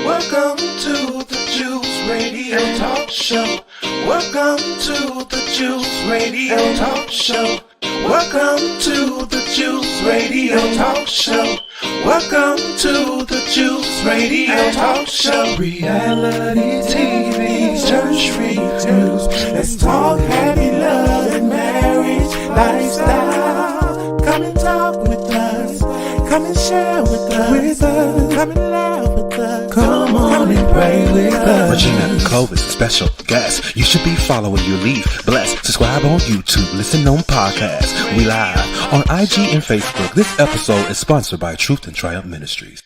Welcome to the Juice Radio Talk Show. Welcome to the Juice Radio Talk Show. Welcome to the Juice Radio Talk Show. Welcome to the Juice Radio Talk Show. Reality TV, church reviews. Let's talk happy love and marriage lifestyle. Come and talk with us. Come and share with us. Come and laugh with us. Come on and pray with us. Regina Clovis, special guest. You should be following your lead. Bless. Subscribe on YouTube. Listen on podcasts. We live on IG and Facebook. This episode is sponsored by Truth and Triumph Ministries.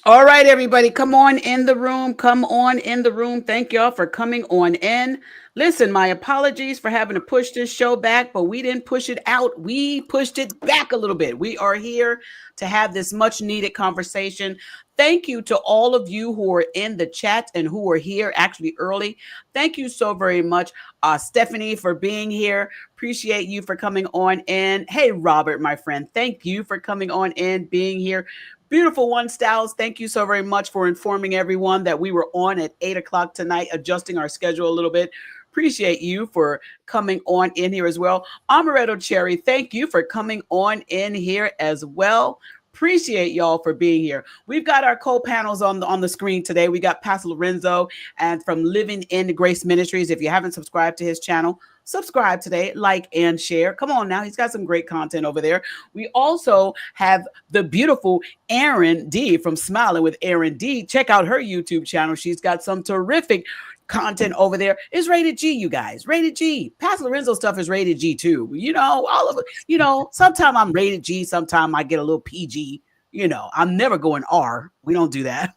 All right, everybody, come on in the room. Come on in the room. Thank y'all for coming on in. Listen, my apologies for having to push this show back, but we didn't push it out. We pushed it back a little bit. We are here to have this much needed conversation. Thank you to all of you who are in the chat and who are here actually early. Thank you so very much, Stephanie, for being here. Appreciate you for coming on in. Hey, Robert, my friend, thank you for coming on in, being here. Beautiful one, Styles. Thank you so very much for informing everyone that we were on at 8 o'clock tonight, adjusting our schedule a little bit. Appreciate you for coming on in here as well. Amaretto Cherry, thank you for coming on in here as well. Appreciate y'all for being here. We've got our co-panels on the screen today. We got Pastor Lorenzo and from Living in Grace Ministries. If you haven't subscribed to his channel, subscribe today, like and share. Come on now. He's got some great content over there. We also have the beautiful Erin D from Smiling with Erin D. Check out her YouTube channel. She's got some terrific content over there. It's rated G, you guys. Rated G. Pastor Lorenzo stuff is rated G too. You know, all of it. You know, sometimes I'm rated G. Sometimes I get a little PG. You know, I'm never going R. We don't do that.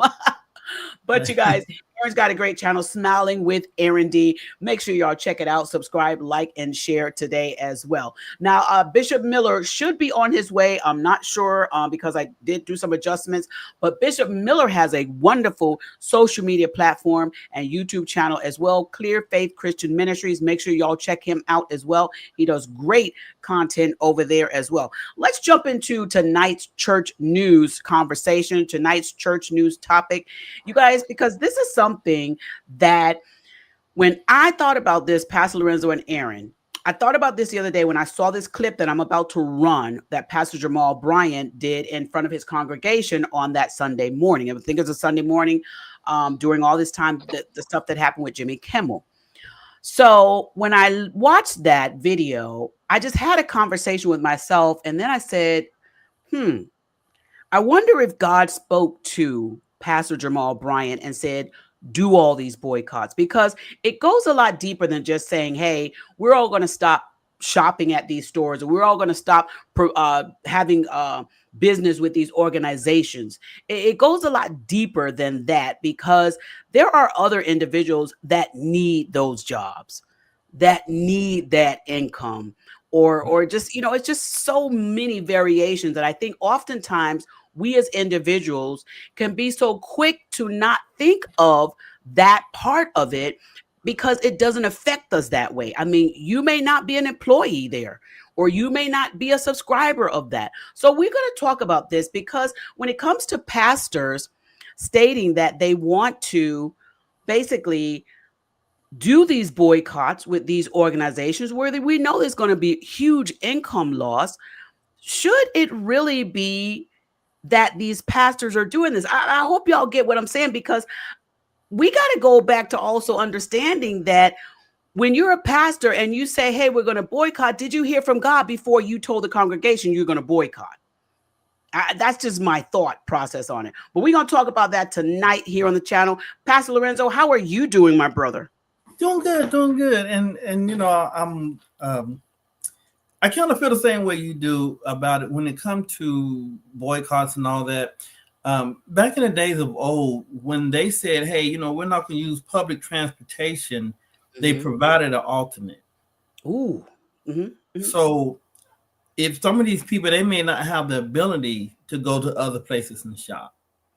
But you guys, Erin's got a great channel, Smiling with Erin D. Make sure y'all check it out, subscribe, like, and share today as well. Now, Bishop Miller should be on his way. I'm not sure because I did do some adjustments, but Bishop Miller has a wonderful social media platform and YouTube channel as well, Clear Faith Christian Ministries. Make sure y'all check him out as well. He does great content over there as well. Let's jump into tonight's church news conversation, tonight's church news topic. You guys, because this is something that when I thought about this, Pastor Lorenzo and Erin, I thought about this the other day when I saw this clip that I'm about to run that Pastor Jamal Bryant did in front of his congregation on that Sunday morning. I think it was a Sunday morning during all this time, the stuff that happened with Jimmy Kimmel. So when I watched that video, I just had a conversation with myself. And then I said, I wonder if God spoke to Pastor Jamal Bryant and said, do all these boycotts, because it goes a lot deeper than just saying, hey, we're all going to stop shopping at these stores, or we're all going to stop having business with these organizations. It goes a lot deeper than that, because there are other individuals that need those jobs, that need that income, or just, you know, it's just so many variations that I think oftentimes we as individuals can be so quick to not think of that part of it because it doesn't affect us that way. I mean, you may not be an employee there, or you may not be a subscriber of that. So we're going to talk about this, because when it comes to pastors stating that they want to basically do these boycotts with these organizations where we know there's going to be huge income loss, should it really be that these pastors are doing this? I hope y'all get what I'm saying, because we got to go back to also understanding that when you're a pastor and you say, hey, we're going to boycott, did you hear from God before you told the congregation you're going to boycott? That's just my thought process on it. But we're going to talk about that tonight here on the channel. Pastor Lorenzo, how are you doing, my brother? Doing good. And you know, I kind of feel the same way you do about it when it comes to boycotts and all that. Back in the days of old, when they said, hey, you know, we're not going to use public transportation, they provided an alternate. Ooh. So if some of these people, they may not have the ability to go to other places and shop.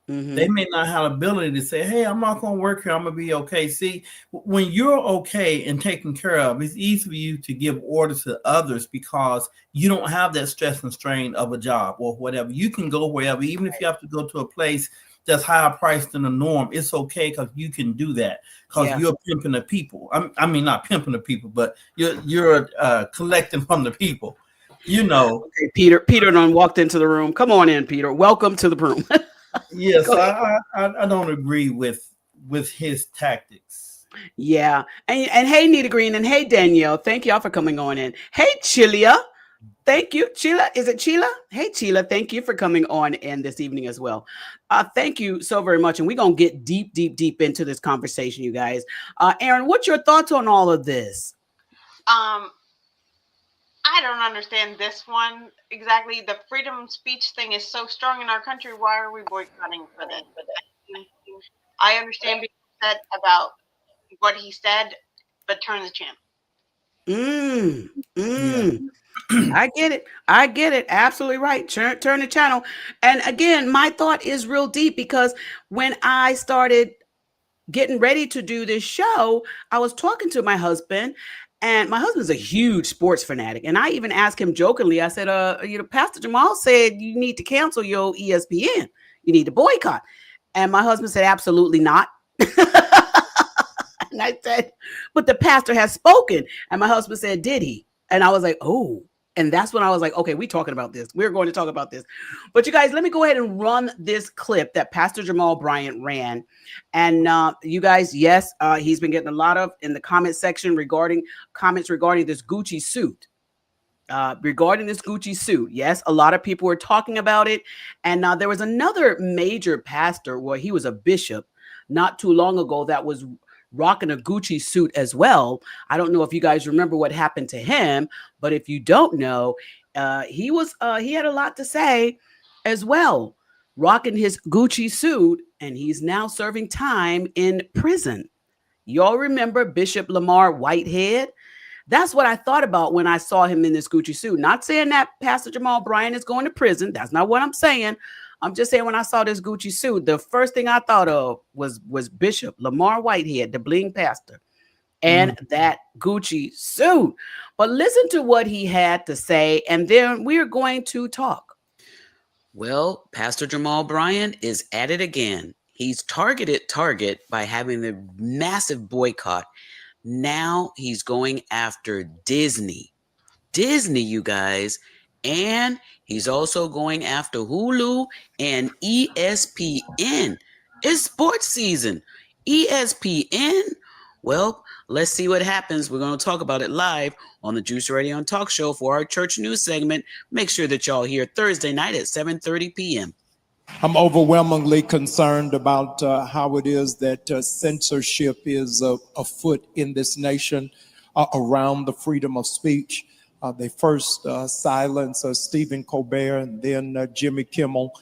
They may not have the ability to say, hey, I'm not going to work here. I'm going to be okay. See, when you're okay and taken care of, it's easy for you to give orders to others because you don't have that stress and strain of a job or whatever. You can go wherever, even if you have to go to a place that's higher priced than the norm. It's okay because you can do that because you're pimping the people. I mean, not pimping the people, but you're collecting from the people. You know. Okay, Peter done walked into the room. Come on in, Peter. Welcome to the room. Yes, I don't agree with his tactics. Yeah. And hey, Nita Green, and hey, Danielle. Thank y'all for coming on in. Hey, Chilia. Thank you. Chila. Is it Chila? Hey, Chila. Thank you for coming on in this evening as well. Thank you so very much. And we're going to get deep into this conversation, you guys. Aaron, what's your thoughts on all of this? I don't understand this one exactly. The freedom of speech thing is so strong in our country. Why are we boycotting for that? I understand being upset about what he said, but turn the channel. I get it. Absolutely right. Turn the channel. And again, my thought is real deep because when I started getting ready to do this show, I was talking to my husband. And my husband's a huge sports fanatic. And I even asked him jokingly, I said, Pastor Jamal said you need to cancel your ESPN. You need to boycott. And my husband said, absolutely not. And I said, but the pastor has spoken. And my husband said, did he? And I was like, oh. And that's when I was like, okay, we're talking about this. We're going to talk about this. But you guys, let me go ahead and run this clip that Pastor Jamal Bryant ran. And you guys, yes, he's been getting a lot of in the comment section comments regarding this Gucci suit. Yes, a lot of people were talking about it. And there was another major pastor, well, he was a bishop not too long ago that was rocking a Gucci suit as well. I don't know if you guys remember what happened to him, but if you don't know, he had a lot to say as well, rocking his Gucci suit, and he's now serving time in prison. Y'all remember Bishop Lamar Whitehead? That's what I thought about when I saw him in this Gucci suit. Not saying that Pastor Jamal Bryant is going to prison. That's not what I'm saying. I'm just saying when I saw this Gucci suit, the first thing I thought of was Bishop Lamar Whitehead, the bling pastor, and that Gucci suit. But listen to what he had to say, and then we're going to talk. Well, Pastor Jamal Bryant is at it again. He's targeted Target by having the massive boycott. Now he's going after Disney. Disney, you guys. And he's also going after Hulu and ESPN. It's sports season. ESPN. Well, let's see what happens. We're going to talk about it live on the Juice Radio and Talk Show for our church news segment. Make sure that y'all here Thursday night at 7:30 p.m. I'm overwhelmingly concerned about how it is that censorship is afoot in this nation around the freedom of speech. They first silenced Stephen Colbert and then Jimmy Kimmel,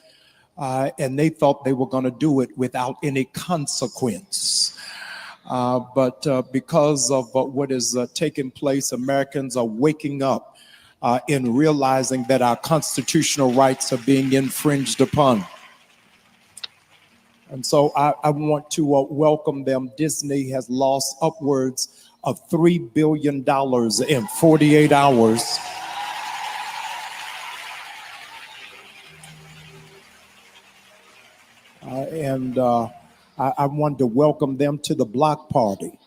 and they thought they were going to do it without any consequence. But because of what is taking place, Americans are waking up in realizing that our constitutional rights are being infringed upon. And so I want to welcome them. Disney has lost upwards of $3 billion in 48 hours. I wanted to welcome them to the block party.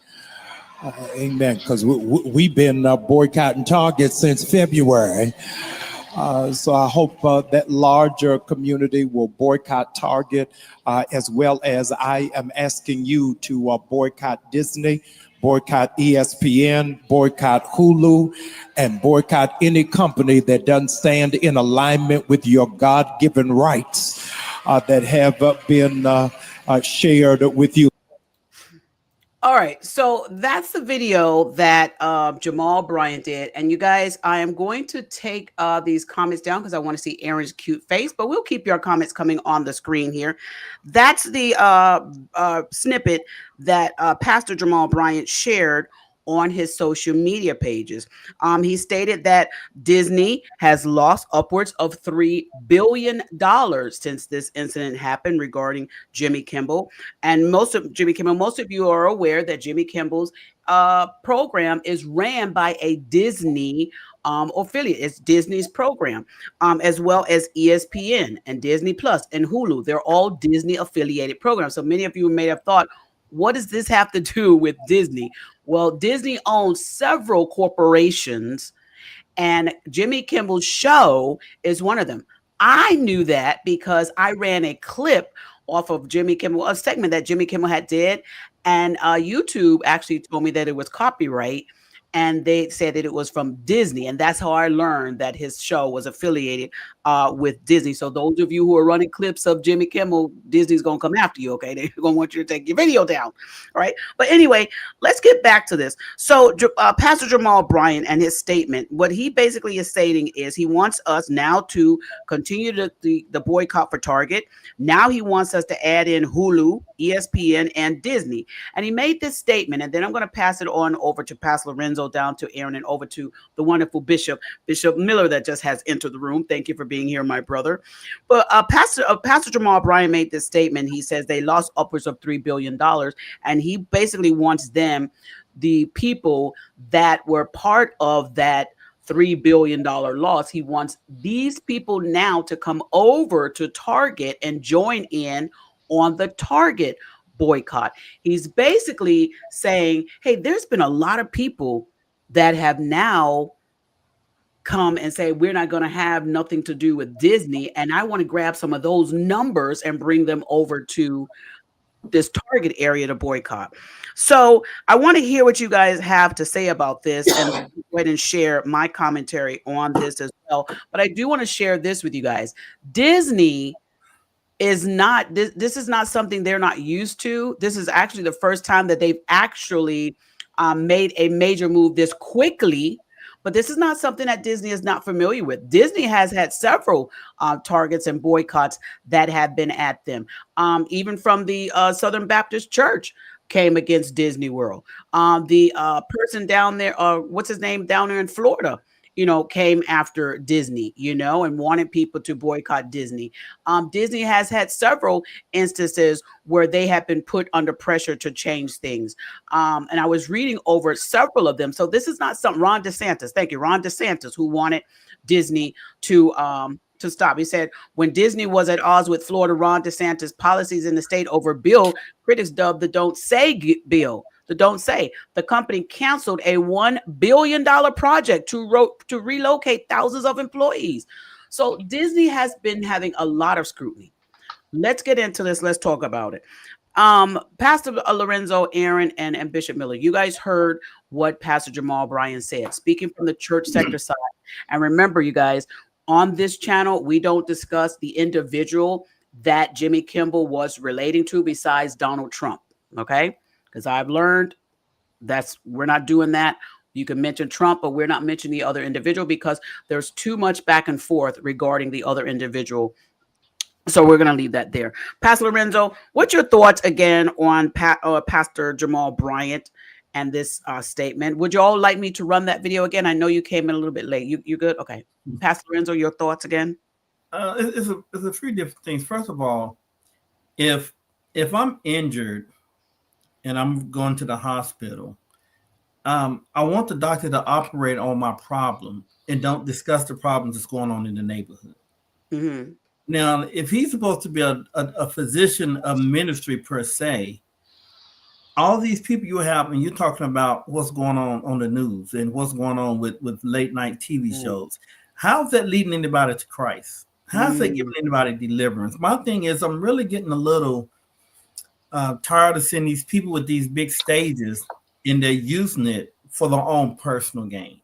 Amen. Because we've been boycotting Target since February. So I hope that larger community will boycott Target, as well as I am asking you to boycott Disney, boycott ESPN, boycott Hulu, and boycott any company that doesn't stand in alignment with your God-given rights that have been shared with you. All right, so that's the video that Jamal Bryant did. And you guys, I am going to take these comments down because I want to see Aaron's cute face, but we'll keep your comments coming on the screen here. That's the snippet that Pastor Jamal Bryant shared on his social media pages. He stated that Disney has lost upwards of $3 billion since this incident happened regarding Jimmy Kimmel. And most of you are aware that Jimmy Kimmel's program is ran by a Disney affiliate. It's Disney's program, as well as ESPN and Disney Plus and Hulu. They're all Disney affiliated programs. So many of you may have thought, what does this have to do with Disney? Well, Disney owns several corporations, and Jimmy Kimmel's show is one of them. I knew that because I ran a clip off of Jimmy Kimmel, a segment that Jimmy Kimmel had did, and YouTube actually told me that it was copyright, and they said that it was from Disney, and that's how I learned that his show was affiliated with Disney. So those of you who are running clips of Jimmy Kimmel, Disney's gonna come after you, okay? They're gonna want you to take your video down, all right? But anyway, let's get back to this. So Pastor Jamal Bryant and his statement, what he basically is stating is he wants us now to continue the boycott for Target. Now he wants us to add in Hulu, ESPN, and Disney. And he made this statement, and then I'm going to pass it on over to Pastor Lorenzo, down to Aaron, and over to the wonderful Bishop Miller that just has entered the room. Thank you for being here, my brother. But Pastor Jamal Bryant made this statement. He says they lost upwards of $3 billion, and he basically wants them, the people that were part of that $3 billion loss, he wants these people now to come over to Target and join in on the Target boycott. He's basically saying, hey, there's been a lot of people that have now come and say, we're not going to have nothing to do with Disney. And I want to grab some of those numbers and bring them over to this Target area to boycott. So I want to hear what you guys have to say about this, and go ahead and share my commentary on this as well. But I do want to share this with you guys. Disney is not, this is not something they're not used to. This is actually the first time that they've actually made a major move this quickly. But this is not something that Disney is not familiar with. Disney has had several targets and boycotts that have been at them. Even from the Southern Baptist Church came against Disney World. The person down there, what's his name, down there in Florida, came after Disney, and wanted people to boycott Disney. Disney has had several instances where they have been put under pressure to change things. And I was reading over several of them. So this is not something Ron DeSantis, thank you, Ron DeSantis, who wanted Disney to stop. He said, when Disney was at odds with Florida, Ron DeSantis' policies in the state over bill critics dubbed the Don't Say bill. The Don't Say. The company canceled a $1 billion project to relocate thousands of employees. So Disney has been having a lot of scrutiny. Let's get into this. Let's talk about it. Pastor Lorenzo, Aaron, and Bishop Miller, you guys heard what Pastor Jamal Bryant said, speaking from the church sector side. And remember, you guys, on this channel, we don't discuss the individual that Jimmy Kimmel was relating to besides Donald Trump. Okay? Because I've learned we're not doing that. You can mention Trump, but we're not mentioning the other individual because there's too much back and forth regarding the other individual. So we're going to leave that there. Pastor Lorenzo, what's your thoughts again on Pastor Jamal Bryant and this statement? Would you all like me to run that video again? I know you came in a little bit late. You good? Okay. Pastor Lorenzo, your thoughts again? It's a few different things. First of all, if I'm injured and I'm going to the hospital, I want the doctor to operate on my problem and don't discuss the problems that's going on in the neighborhood. Mm-hmm. Now, if he's supposed to be a physician of ministry per se, all these people you have, and you're talking about what's going on the news and what's going on with late night TV shows, how's that leading anybody to Christ? How's that giving anybody deliverance? My thing is, I'm really getting a little tired of seeing these people with these big stages and they're using it for their own personal gain.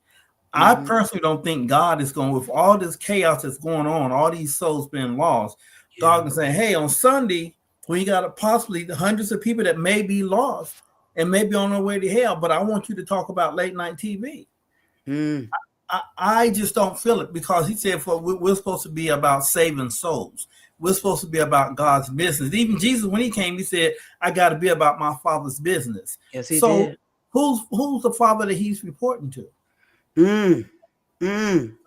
I personally don't think God is going, with all this chaos that's going on, all these souls being lost, God can say, hey, on Sunday, when you got possibly hundreds of people that may be lost and may be on their way to hell, but I want you to talk about late night TV. I just don't feel it, because he said we're supposed to be about saving souls. We're supposed to be about God's business. Even Jesus, when he came, he said, I got to be about my Father's business. Yes, he did. who's the father that he's reporting to?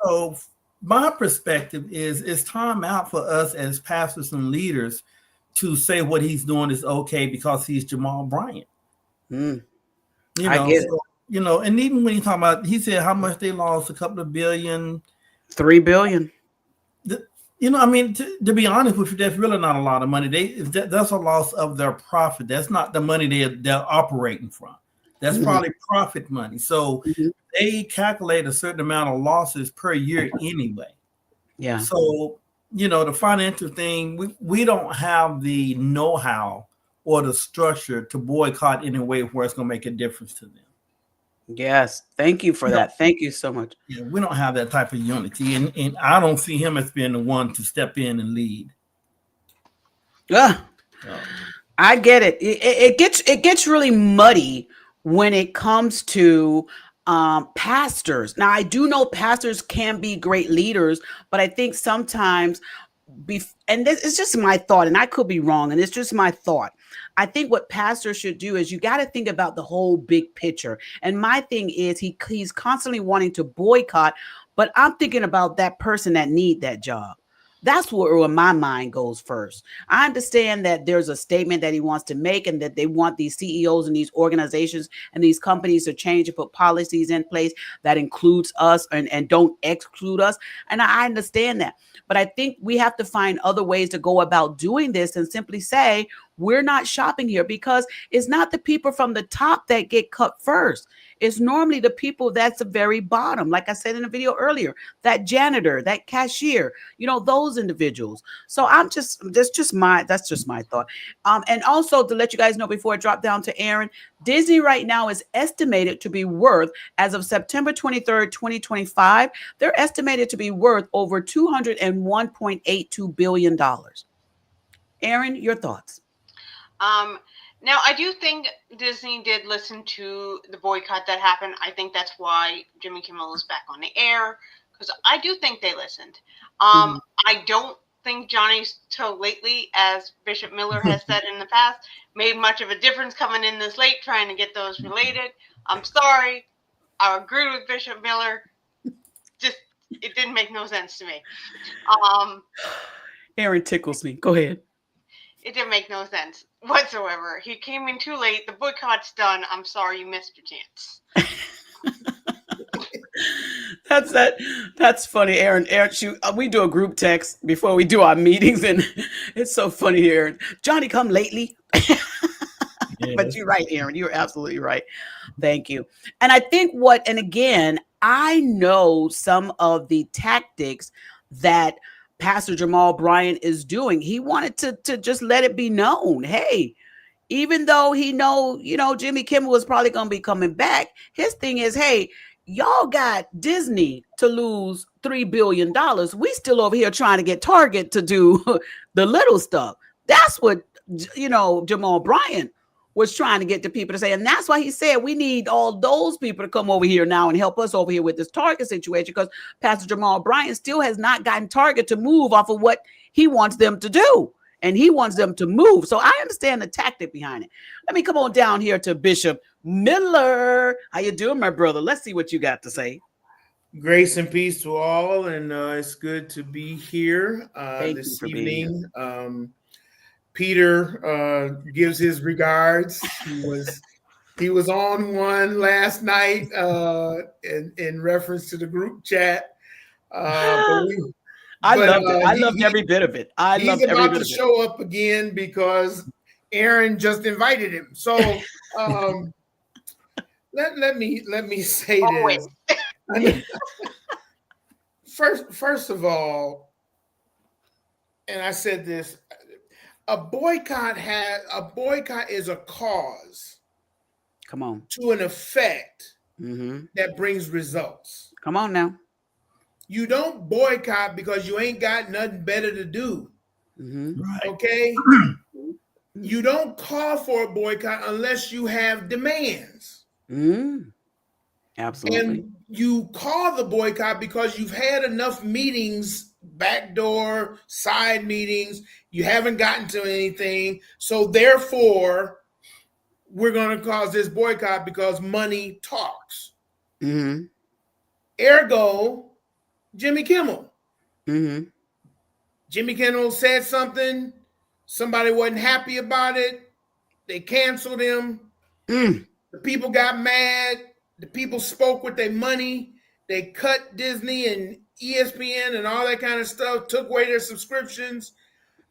So my perspective is it's time out for us as pastors and leaders to say what he's doing is okay because he's Jamal Bryant. I get it. And even when you talk about, he said how much they lost, a couple of billion. $3 billion. To be honest with you, that's really not a lot of money. That's a loss of their profit. That's not the money they're operating from. That's probably profit money. So they calculate a certain amount of losses per year anyway. Yeah. So, the financial thing, we don't have the know-how or the structure to boycott in a way where it's going to make a difference to them. Yes. Thank you for that. Thank you so much. Yeah, we don't have that type of unity. And I don't see him as being the one to step in and lead. I get it. It gets really muddy when it comes to pastors. Now, I do know pastors can be great leaders, but I think sometimes, and this is just my thought, and I could be wrong, and it's just my thought. I think what pastors should do is you got to think about the whole big picture. And my thing is he's constantly wanting to boycott, but I'm thinking about that person that need that job. That's where my mind goes first. I understand that there's a statement that he wants to make and that they want these CEOs and these organizations and these companies to change and put policies in place that includes us and don't exclude us. And I understand that. But I think we have to find other ways to go about doing this and simply say, we're not shopping here, because it's not the people from the top that get cut first. It's normally the people that's the very bottom. Like I said in the video earlier, that janitor, that cashier, those individuals. So that's just my thought. And also to let you guys know before I drop down to Aaron, Disney right now is estimated to be worth, as of September 23rd, 2025, they're estimated to be worth over $201.82 billion. Aaron, your thoughts? Now, I do think Disney did listen to the boycott that happened. I think that's why Jimmy Kimmel is back on the air, because I do think they listened. I don't think Johnny So Lately, as Bishop Miller has said in the past, made much of a difference coming in this late trying to get those related. I'm sorry. I agree with Bishop Miller. Just, it didn't make no sense to me. Aaron tickles me. Go ahead. It didn't make no sense whatsoever. He came in too late. The boycott's done. I'm sorry, you missed your chance. That's funny, Aaron. We do a group text before we do our meetings, and it's so funny here. Johnny come lately. But you're right, Aaron. You're absolutely right. Thank you. And I think and again, I know some of the tactics that Pastor Jamal Bryant is doing. He wanted to just let it be known, hey, even though he Jimmy Kimmel was probably going to be coming back, his thing is, hey, y'all got Disney to lose $3 billion. We still over here trying to get Target to do the little stuff. That's what, Jamal Bryant was trying to get the people to say. And that's why he said we need all those people to come over here now and help us over here with this Target situation, because Pastor Jamal Bryant still has not gotten Target to move off of what he wants them to do. And he wants them to move. So I understand the tactic behind it. Let me come on down here to Bishop Miller. How you doing, my brother? Let's see what you got to say. Grace and peace to all. And it's good to be here this evening. Peter gives his regards. He was on one last night in reference to the group chat. I loved it. I loved every bit of it. He's about to show up again because Aaron just invited him. So let me say this. First of all, and I said this. A boycott is a cause. Come on. To an effect that brings results. Come on now. You don't boycott because you ain't got nothing better to do. Right. Okay? You don't call for a boycott unless you have demands. Absolutely. And you call the boycott because you've had enough meetings, backdoor, side meetings. You haven't gotten to anything. So therefore, we're going to cause this boycott because money talks. Mm-hmm. Ergo, Jimmy Kimmel. Mm-hmm. Jimmy Kimmel said something. Somebody wasn't happy about it. They canceled him. Mm. The people got mad. The people spoke with their money. They cut Disney and ESPN and all that kind of stuff, took away their subscriptions.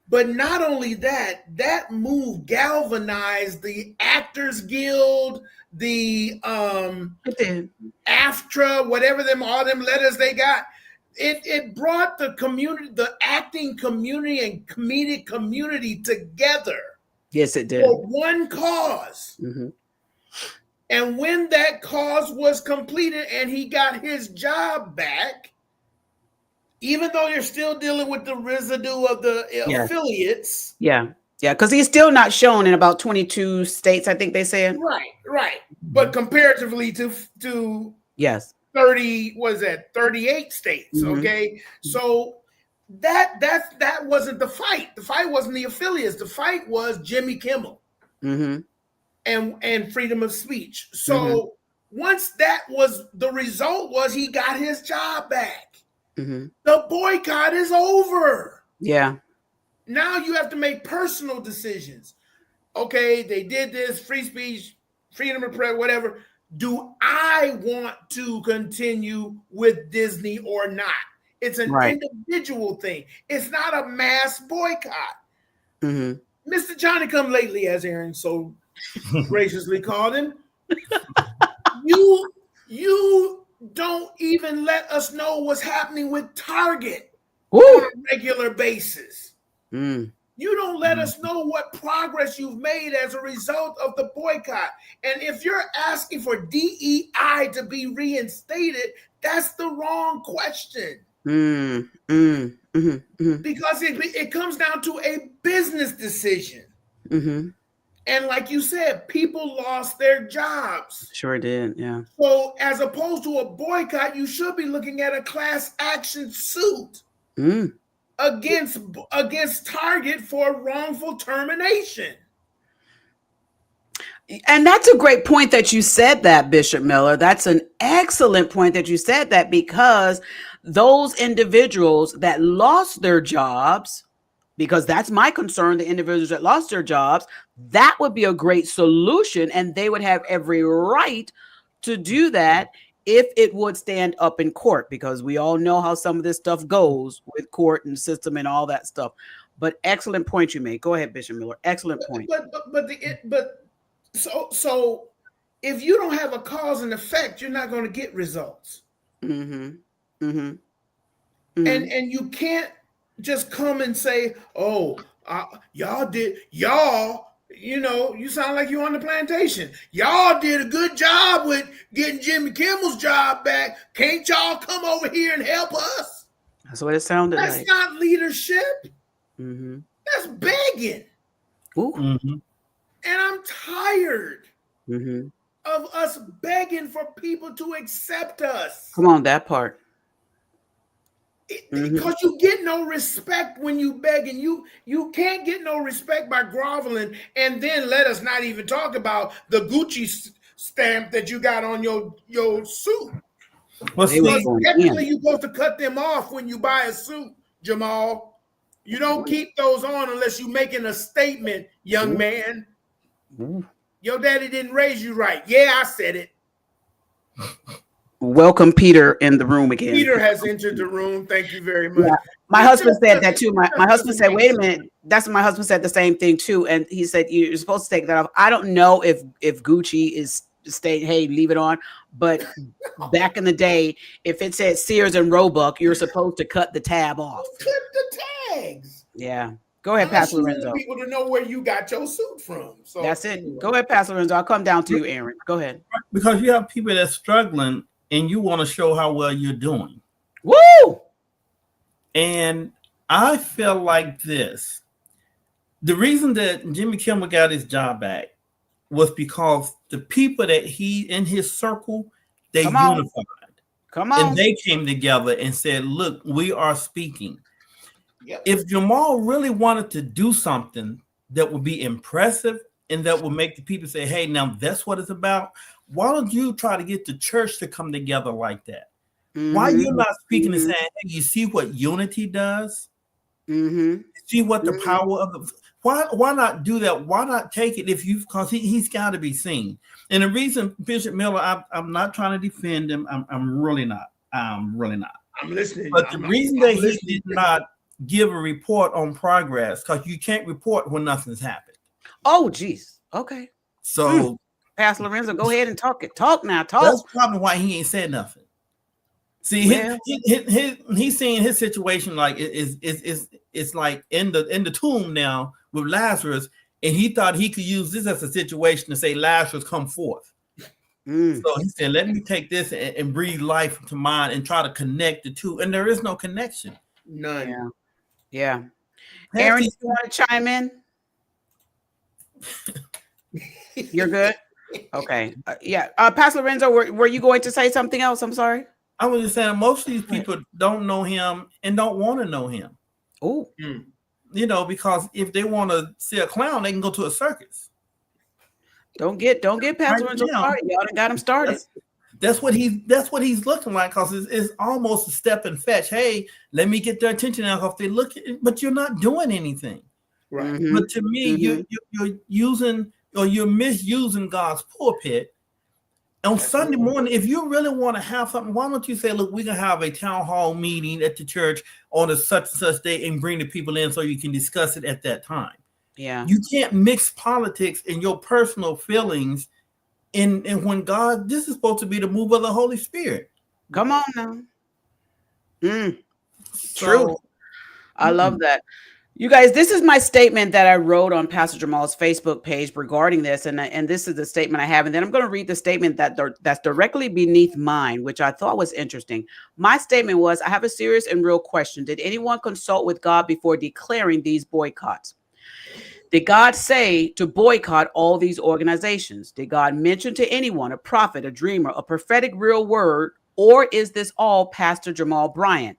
But not only that, that move galvanized the Actors Guild, the AFTRA, whatever all them letters they got. It brought the community, the acting community and comedic community together. Yes, it did. For one cause. Mm-hmm. And when that cause was completed and he got his job back, even though you're still dealing with the residue of the affiliates. Yeah. Yeah. Because he's still not shown in about 22 states, I think they said. Right. But comparatively to yes, 38 states. Mm-hmm. Okay. So that wasn't the fight. The fight wasn't the affiliates. The fight was Jimmy Kimmel. Mm-hmm. And freedom of speech. So once that was the result, was he got his job back. Mm-hmm. The boycott is over. Yeah. Now you have to make personal decisions. Okay, they did this, free speech, freedom of press, whatever. Do I want to continue with Disney or not? It's an individual thing. It's not a mass boycott. Mm-hmm. Mr. Johnny Come Lately, as Aaron so graciously called him, you don't even let us know what's happening with Target on a regular basis. Mm. You don't let us know what progress you've made as a result of the boycott. And if you're asking for DEI to be reinstated, that's the wrong question. Because it comes down to a business decision. Mm-hmm. And like you said, people lost their jobs. Sure did, yeah. So as opposed to a boycott, you should be looking at a class action suit against Target for wrongful termination. And that's a great point that you said that, Bishop Miller. That's an excellent point that you said that, because those individuals that lost their jobs, because that's my concern, the individuals that lost their jobs, that would be a great solution. And they would have every right to do that if it would stand up in court, because we all know how some of this stuff goes with court and system and all that stuff. But excellent point you made. Go ahead, Bishop Miller. Excellent point. So if you don't have a cause and effect, you're not going to get results. Mm-hmm. Mm-hmm. Mm-hmm. And you can't just come and say, "Oh, y'all, you know, you sound like you're on the plantation. Y'all did a good job with getting Jimmy Kimmel's job back. Can't y'all come over here and help us?" That's what it sounded like. That's not leadership. Mm-hmm. That's begging. Ooh. Mm-hmm. And I'm tired of us begging for people to accept us. Come on, that part. Because you get no respect when you beg, and you can't get no respect by groveling. And then let us not even talk about the Gucci stamp that you got on your suit. Well, technically, you're supposed to cut them off when you buy a suit, Jamal. You don't keep those on unless you're making a statement, young man. Your daddy didn't raise you right. Yeah, I said it. Welcome, Peter, in the room again. Peter has entered the room. Thank you very much. Yeah. My husband said that too. My husband said, wait a minute. That's what my husband said, the same thing too. And he said, you're supposed to take that off. I don't know if Gucci is staying, hey, leave it on. But back in the day, if it said Sears and Roebuck, you're supposed to cut the tab off. Cut the tags. Yeah. Go ahead, Pastor Lorenzo. People to know where you got your suit from. So that's it. Go ahead, Pastor Lorenzo. I'll come down to you, Aaron. Go ahead. Because you have people that's struggling and you want to show how well you're doing. Woo! And I feel like this. The reason that Jimmy Kimmel got his job back was because the people that he in his circle, they unified. Come on. And they came together and said, look, we are speaking. Yep. If Jamal really wanted to do something that would be impressive and that will make the people say, hey, now that's what it's about. Why don't you try to get the church to come together like that? Why you're not speaking and saying, hey, you see what unity does? See what the power of the why not do that? Why not take it because he's got to be seen. And the reason Bishop Miller, I'm not trying to defend him. I'm really not. I'm listening. But the reason that he did not give a report on progress, because you can't report when nothing's happened. Oh, geez. Okay. So Pastor Lorenzo, go ahead and talk it. Talk now. Talk. That's probably why he ain't said nothing. See, he's seeing his situation like it's like in the tomb now with Lazarus, and he thought he could use this as a situation to say, Lazarus, come forth. So he said, let me take this and breathe life to mine and try to connect the two. And there is no connection. None. Yeah. Aaron, you want to chime in? You're good? Okay. Pastor Lorenzo, were you going to say something else? I'm sorry. I was just saying most of these people don't know him and don't want to know him. Oh. Because if they want to see a clown, they can go to a circus. Don't get Pastor Lorenzo started. Y'all done got him started. That's what he's looking like, because it's almost a step and fetch. Hey, let me get their attention now. If they look at it, but you're not doing anything. Right. But to me, you're using or you're misusing God's pulpit. On Sunday morning, if you really want to have something, why don't you say, look, we're going to have a town hall meeting at the church on a such and such day and bring the people in so you can discuss it at that time. Yeah. You can't mix politics and your personal feelings and when God, this is supposed to be the move of the Holy Spirit. Come on now. True. I love that. You guys, this is my statement that I wrote on Pastor Jamal's Facebook page regarding this. And this is the statement I have. And then I'm going to read the statement that's directly beneath mine, which I thought was interesting. My statement was, I have a serious and real question. Did anyone consult with God before declaring these boycotts? Did God say to boycott all these organizations? Did God mention to anyone, a prophet, a dreamer, a prophetic real word, or is this all Pastor Jamal Bryant?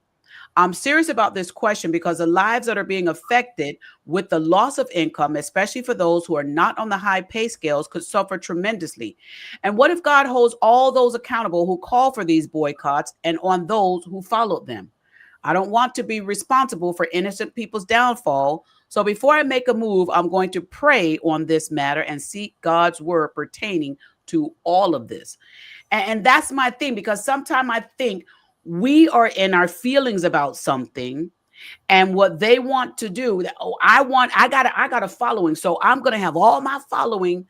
I'm serious about this question because the lives that are being affected with the loss of income, especially for those who are not on the high pay scales, could suffer tremendously. And what if God holds all those accountable who call for these boycotts and on those who followed them? I don't want to be responsible for innocent people's downfall. So before I make a move, I'm going to pray on this matter and seek God's word pertaining to all of this. And that's my thing, because sometimes I think we are in our feelings about something and what they want to do. I got a following. So I'm going to have all my following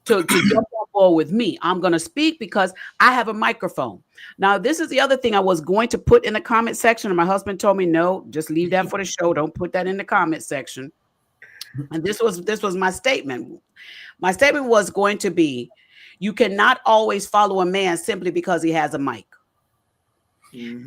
to jump on board with me. I'm going to speak because I have a microphone. Now, this is the other thing I was going to put in the comment section. And my husband told me, no, just leave that for the show. Don't put that in the comment section. And this was my statement. My statement was going to be, you cannot always follow a man simply because he has a mic.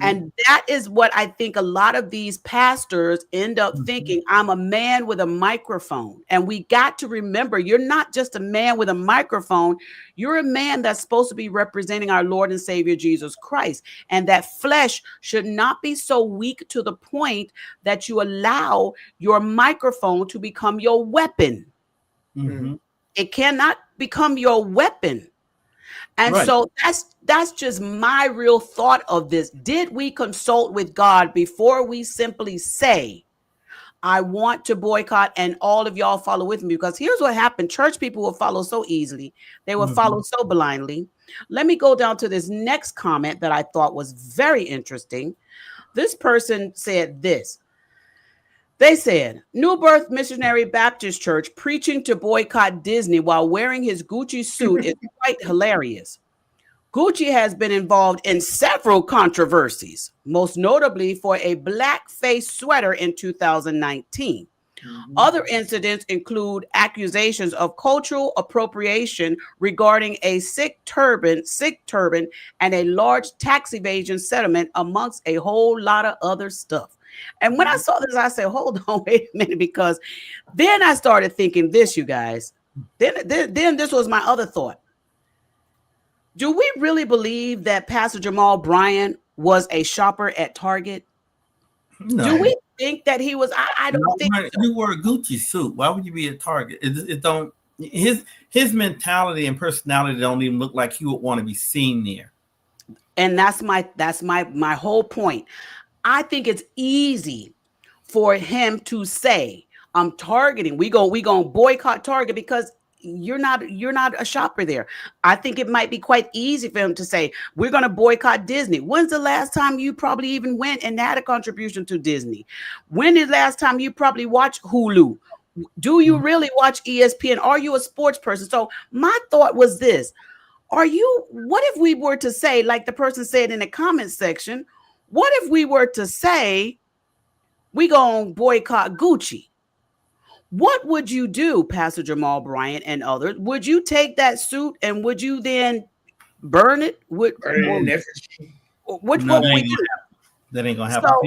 And that is what I think a lot of these pastors end up thinking. I'm a man with a microphone. And we got to remember, you're not just a man with a microphone. You're a man that's supposed to be representing our Lord and Savior, Jesus Christ. And that flesh should not be so weak to the point that you allow your microphone to become your weapon. It cannot become your weapon. And so that's just my real thought of this. Did we consult with God before we simply say, I want to boycott and all of y'all follow with me? Because here's what happened. Church people will follow so easily. They will follow so blindly. Let me go down to this next comment that I thought was very interesting. This person said this. They said, New Birth Missionary Baptist Church preaching to boycott Disney while wearing his Gucci suit is quite hilarious. Gucci has been involved in several controversies, most notably for a blackface sweater in 2019. Other incidents include accusations of cultural appropriation regarding a Sikh turban, and a large tax evasion settlement, amongst a whole lot of other stuff. And when I saw this, I said, hold on, wait a minute, because then I started thinking this, you guys. Then this was my other thought. Do we really believe that Pastor Jamal Bryant was a shopper at Target? No. Do we think that he was? I don't think so. You wore a Gucci suit. Why would you be at Target? It don't. his mentality and personality don't even look like he would want to be seen there. And that's my whole point. I think it's easy for him to say, I'm targeting, we gonna boycott Target because you're not a shopper there. I think it might be quite easy for him to say, we're gonna boycott Disney. When's the last time you probably even went and had a contribution to Disney? When is the last time you probably watched Hulu? Do you really watch ESPN? Are you a sports person? So my thought was this. What if we were to say, like the person said in the comment section, what if we were to say, we gonna boycott Gucci? What would you do, Pastor Jamal Bryant and others? Would you take that suit and would you then burn it? Which would we do? That ain't gonna happen. So,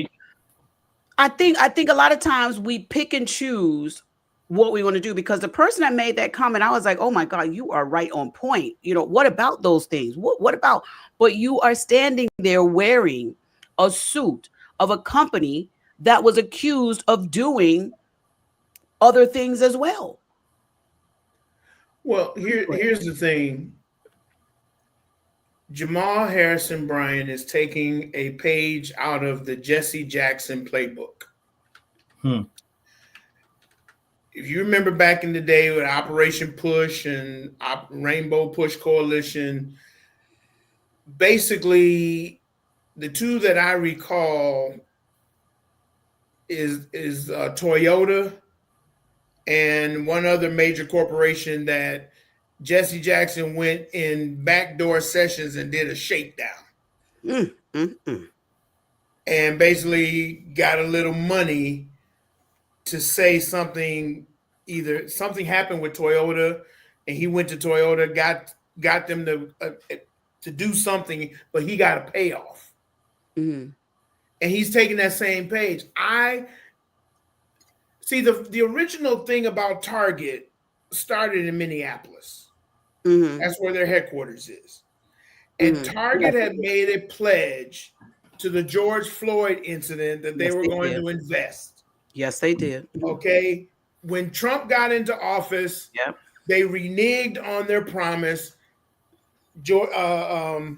I think a lot of times we pick and choose what we want to do, because the person that made that comment, I was like, oh my God, you are right on point. What about those things? What about, but you are standing there wearing a suit of a company that was accused of doing other things as well. Well, here's the thing. Jamal Harrison Bryant is taking a page out of the Jesse Jackson playbook. If you remember back in the day with Operation Push and Rainbow Push Coalition, basically the two that I recall is Toyota and one other major corporation that Jesse Jackson went in backdoor sessions and did a shakedown. And basically got a little money to say something, either something happened with Toyota and he went to Toyota, got them to do something, but he got a payoff. And he's taking that same page. I see the original thing about Target started in Minneapolis. That's where their headquarters is. And Target had made a pledge to the George Floyd incident that they were going to invest. Yes, they did. Okay. When Trump got into office, they reneged on their promise. Jamal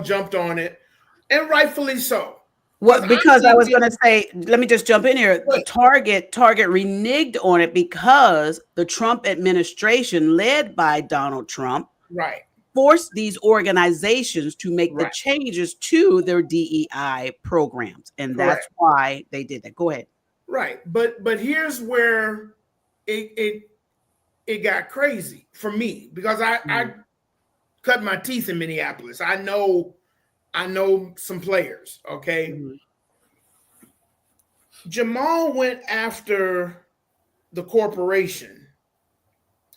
jumped on it, and rightfully so. Well, because I was going to say, let me just jump in here. Target reneged on it because the Trump administration, led by Donald Trump, forced these organizations to make the changes to their DEI programs, and that's why they did that. Go ahead. Right, but here's where it got crazy for me, because I cut my teeth in Minneapolis. I know some players, okay? Jamal went after the corporation,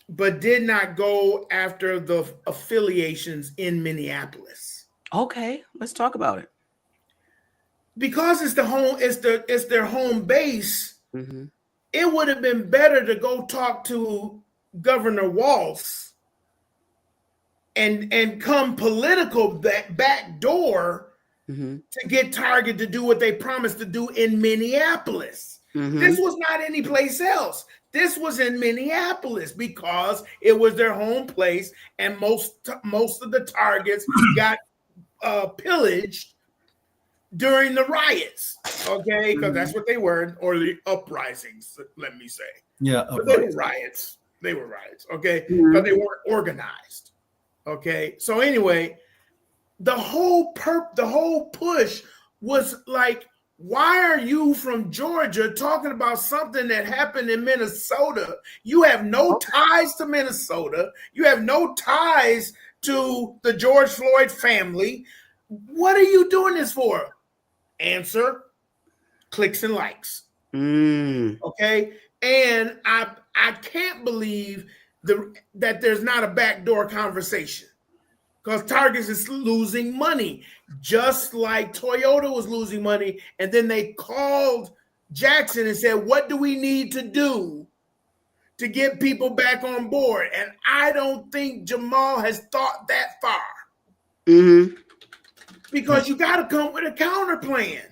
but did not go after the affiliations in Minneapolis. Okay, let's talk about it. Because it's their home base, it would have been better to go talk to Governor Walz and come political back door to get Target to do what they promised to do in Minneapolis. This was not any place else. This was in Minneapolis because it was their home place, and most of the Targets got pillaged during the riots, okay? Because that's what they were, or the uprisings, let me say. But they were riots. They were riots, okay? But they weren't organized, okay? So anyway, the whole push was like, why are you from Georgia talking about something that happened in Minnesota? You have no ties to Minnesota. You have no ties to the George Floyd family. What are you doing this for? Answer, clicks and likes. Okay? And I can't believe that there's not a backdoor conversation, because Target is losing money, just like Toyota was losing money. And then they called Jackson and said, what do we need to do to get people back on board? And I don't think Jamal has thought that far. Because you got to come with a counter plan.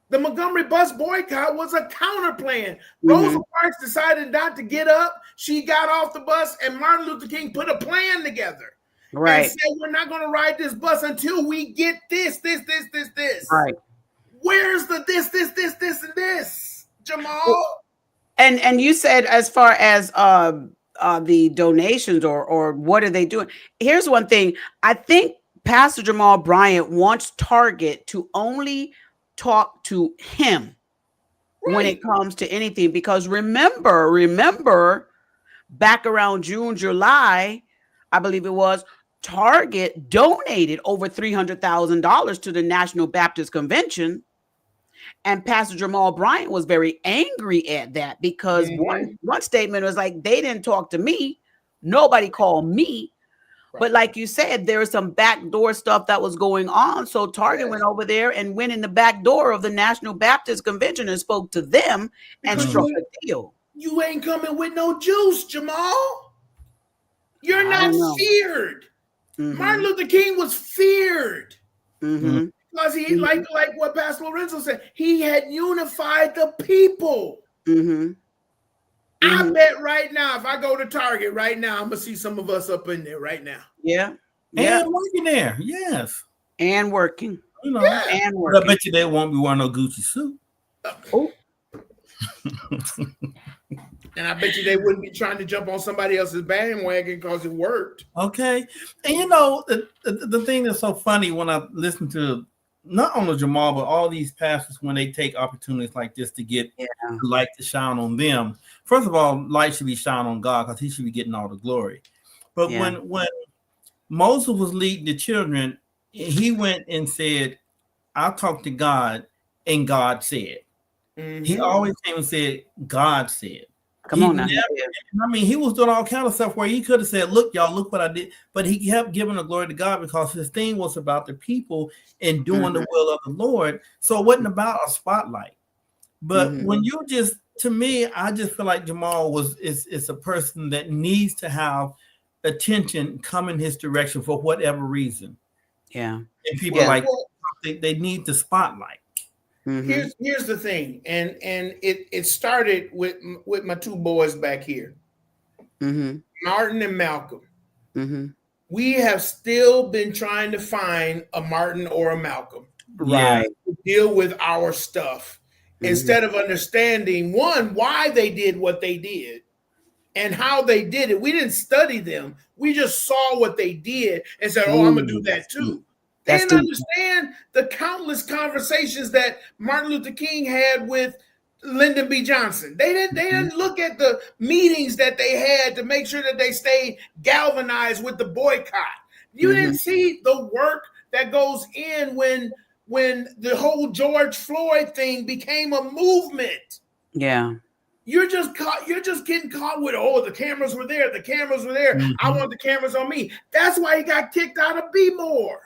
The Montgomery bus boycott was a counter plan. Rosa Parks decided not to get up. She got off the bus, and Martin Luther King put a plan together. Right. And said, we're not going to ride this bus until we get this. Right. Where's the this, and this, Jamal? And you said as far as the donations or what are they doing? Here's one thing. I think Pastor Jamal Bryant wants Target to only talk to him when it comes to anything, because remember back around June, July, I believe it was, Target donated over $300,000 to the National Baptist Convention. And Pastor Jamal Bryant was very angry at that because one statement was like, they didn't talk to me. Nobody called me. Right. But like you said, there was some backdoor stuff that was going on. So Target went over there and went in the back door of the National Baptist Convention and spoke to them and struck a deal. You ain't coming with no juice, Jamal. You're not feared. Martin Luther King was feared. Because he, like what Pastor Lorenzo said, he had unified the people. I bet right now, if I go to Target right now, I'm gonna see some of us up in there right now. Yeah. And working there, yes. And working. You know, and working. I bet you they won't be wearing no Gucci suit. And I bet you they wouldn't be trying to jump on somebody else's bandwagon because it worked. Okay. And you know, the thing that's so funny when I listen to not only Jamal, but all these pastors, when they take opportunities like this to get the light to shine on them. First of all, light should be shine on God because he should be getting all the glory. But when Moses was leading the children, he went and said, I'll talk to God, and God said. He always came and said, God said. Come on now. I mean, he was doing all kind of stuff where he could have said, look, y'all, look what I did. But he kept giving the glory to God because his thing was about the people and doing the will of the Lord. So it wasn't about a spotlight. But when you just, to me, I just feel like Jamal is a person that needs to have attention come in his direction for whatever reason. Yeah. And people they need the spotlight. Here's the thing, and it started with my two boys back here, Martin and Malcolm. We have still been trying to find a Martin or a Malcolm, right, to deal with our stuff instead of understanding why they did what they did and how they did it. We didn't study them; we just saw what they did and said, "Oh, I'm gonna do that too." They didn't understand the countless conversations that Martin Luther King had with Lyndon B. Johnson. They didn't look at the meetings that they had to make sure that they stayed galvanized with the boycott. You didn't see the work that goes in when the whole George Floyd thing became a movement. Yeah. You're just getting caught with, the cameras were there. The cameras were there. I want the cameras on me. That's why he got kicked out of B-More.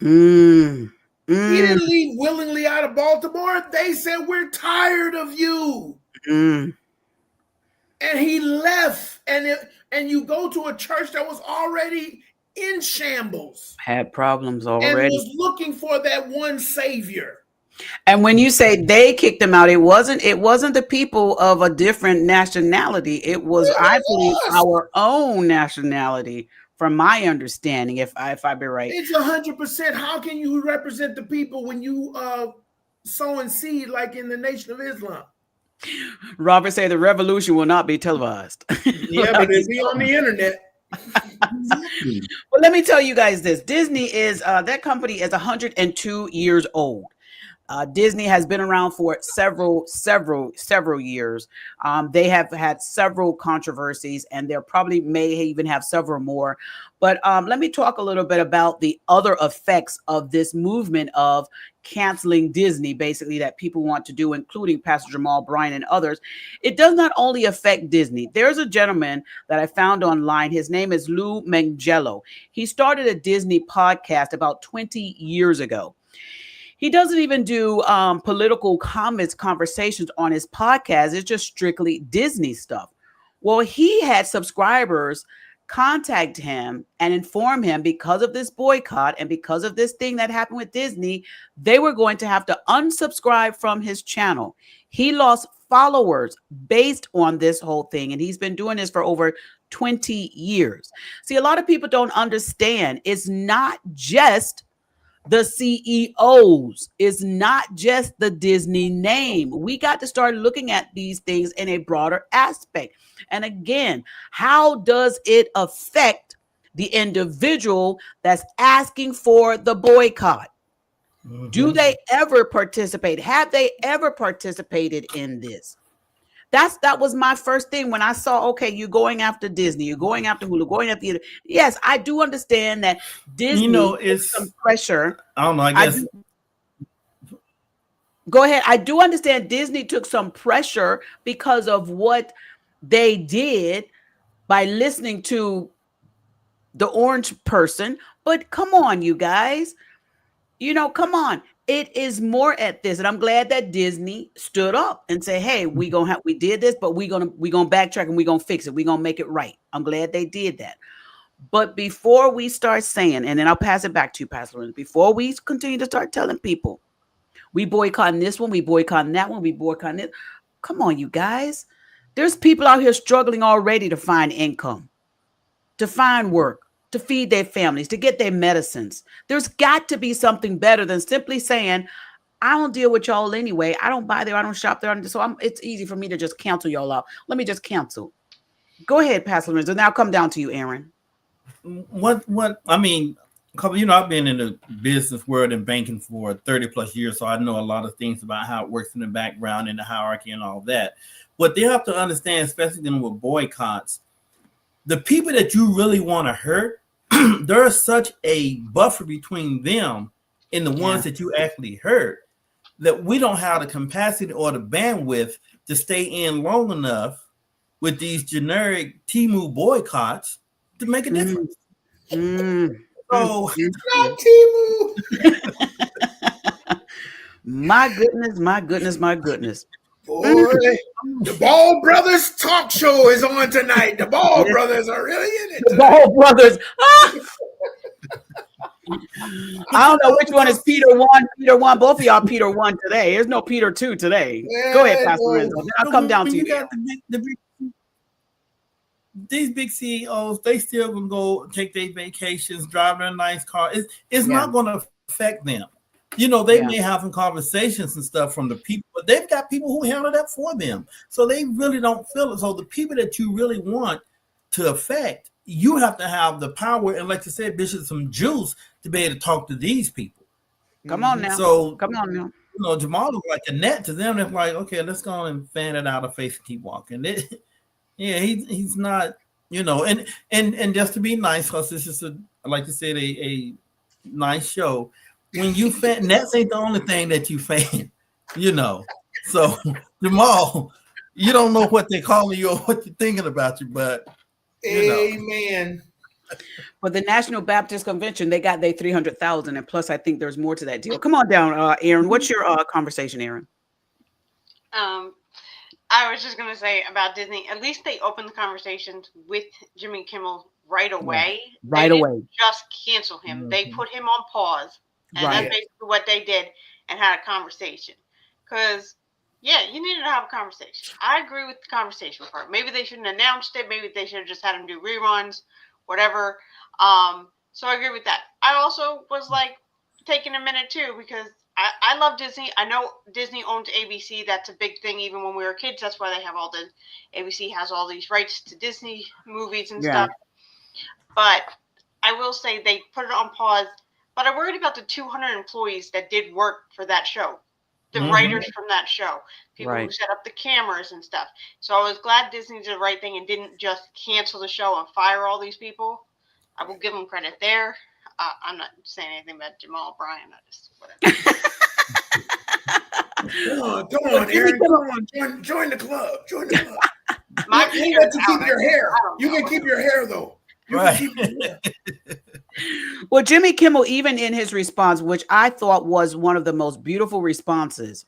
He didn't leave willingly out of Baltimore. They said, we're tired of you. And he left. And you go to a church that was already in shambles. Had problems already. And was looking for that one savior. And when you say they kicked him out, it wasn't the people of a different nationality. It was, I believe, our own nationality. From my understanding, if I be right, it's 100%. How can you represent the people when you sowing seed like in the Nation of Islam? Robert said the revolution will not be televised. Yeah, but it'll be on the internet. Well, let me tell you guys this: Disney is that company is 102 years old. Disney has been around for several years. They have had several controversies, and there probably may even have several more. But let me talk a little bit about the other effects of this movement of canceling Disney, basically, that people want to do, including Pastor Jamal Bryant and others. It does not only affect Disney. There's a gentleman that I found online. His name is Lou Mangello. He started a Disney podcast about 20 years ago. He doesn't even do political conversations on his podcast. It's just strictly Disney stuff. Well, he had subscribers contact him and inform him because of this boycott and because of this thing that happened with Disney, they were going to have to unsubscribe from his channel. He lost followers based on this whole thing, and he's been doing this for over 20 years. See, a lot of people don't understand. It's not just the CEOs, it's not just the Disney name. We got to start looking at these things in a broader aspect. And again, how does it affect the individual that's asking for the boycott? Mm-hmm. Do they ever participate? Have they ever participated in this? That was my first thing when I saw, okay, you're going after Disney, you're going after Hulu, going after the. Yes, I do understand that Disney is some pressure. I don't know. I guess. Go ahead. I do understand Disney took some pressure because of what they did by listening to the orange person. But come on, you guys. Come on. It is more at this, and I'm glad that Disney stood up and said, "Hey, we did this, but we gonna backtrack and we gonna fix it. We gonna make it right." I'm glad they did that. But before we start saying, and then I'll pass it back to you, Pastor Bryant, before we continue to start telling people, we boycotting this one, we boycotting that one, we boycotting it. Come on, you guys. There's people out here struggling already to find income, to find work, to feed their families, to get their medicines. There's got to be something better than simply saying, I don't deal with y'all anyway. I don't buy there. I don't shop there. So it's easy for me to just cancel y'all out. Let me just cancel. Go ahead, Pastor Lorenzo. Now come down to you, Aaron. I mean, I've been in the business world and banking for 30 plus years. So I know a lot of things about how it works in the background and the hierarchy and all that. What they have to understand, especially dealing with boycotts, the people that you really want to hurt, there's such a buffer between them and the ones that you actually hurt that we don't have the capacity or the bandwidth to stay in long enough with these generic Temu boycotts to make a difference. So, not Temu. My goodness. Boy, the Ball Brothers talk show is on tonight. The Ball Brothers are really in it. The Ball Brothers. I don't know which one is Peter 1. Both of y'all Peter 1 today. There's no Peter 2 today. Go ahead, Pastor Lorenzo. I'll come down to you. Got these big CEOs, they still can go take their vacations, drive their nice car. It's not going to affect them. They may have some conversations and stuff from the people, but they've got people who handle that for them. So they really don't feel it. So the people that you really want to affect, you have to have the power and, like you said, Bishop, some juice to be able to talk to these people. Come on now. So come on now. Jamal is like a net to them. They're like, okay, let's go and fan it out of face and keep walking. He's not, and just to be nice, because this is like you said, a nice show. When you fan, Nets ain't the only thing that you fan, So Jamal, you don't know what they're calling you or what they're thinking about you, but amen. For the National Baptist Convention, they got their 300,000, and plus, I think there's more to that deal. Come on down, Aaron. What's your conversation, Aaron? I was just gonna say about Disney. At least they opened the conversations with Jimmy Kimmel right away. Right away. Just cancel him. They put him on pause. And that's basically what they did and had a conversation. Because, you needed to have a conversation. I agree with the conversation part. Maybe they shouldn't have announced it. Maybe they should have just had him do reruns, whatever. So I agree with that. I also was taking a minute too, because I love Disney. I know Disney owns ABC. That's a big thing even when we were kids. That's why they have ABC has all these rights to Disney movies and stuff. But I will say they put it on pause. But I worried about the 200 employees that did work for that show, the writers from that show, people who set up the cameras and stuff. So I was glad Disney did the right thing and didn't just cancel the show and fire all these people. I will give them credit there. I'm not saying anything about Jamal Bryant. I just whatever. Come on, Aaron. Come on, join the club. Join the club. You get to keep your hair. You can keep your hair though. Well, Jimmy Kimmel, even in his response, which I thought was one of the most beautiful responses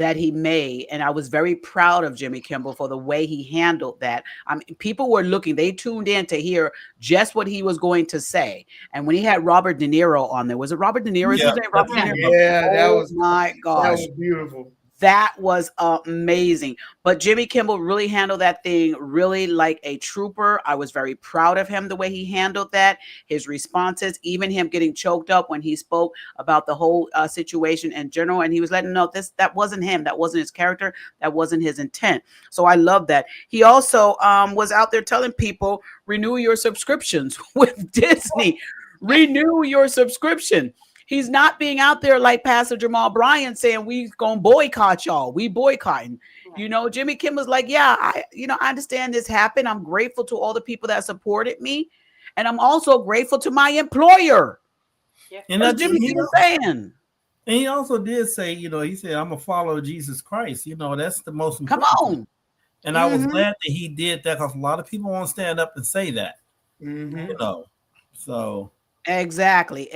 that he made. And I was very proud of Jimmy Kimmel for the way he handled that. I mean, people were looking, they tuned in to hear just what he was going to say. And when he had Robert De Niro on there, was it Robert De Niro? Yeah. Robert De Niro? Yeah, that was my gosh. That was beautiful. That was amazing. But Jimmy Kimmel really handled that thing really like a trooper. I was very proud of him, the way he handled that, his responses, even him getting choked up when he spoke about the whole situation in general. And he was letting know that wasn't him. That wasn't his character. That wasn't his intent. So I love that. He also was out there telling people, renew your subscriptions with Disney. Renew your subscription. He's not being out there like Pastor Jamal Bryant saying we gonna boycott y'all. We boycotting. You know, Jimmy Kimmel's like, yeah, I understand this happened. I'm grateful to all the people that supported me, and I'm also grateful to my employer. Yeah. And that's Jimmy Kimmel saying. And he also did say, he said, I'm a follower of Jesus Christ. That's the most Come important. on. And I was glad that he did that, because a lot of people won't stand up and say that. So. Exactly.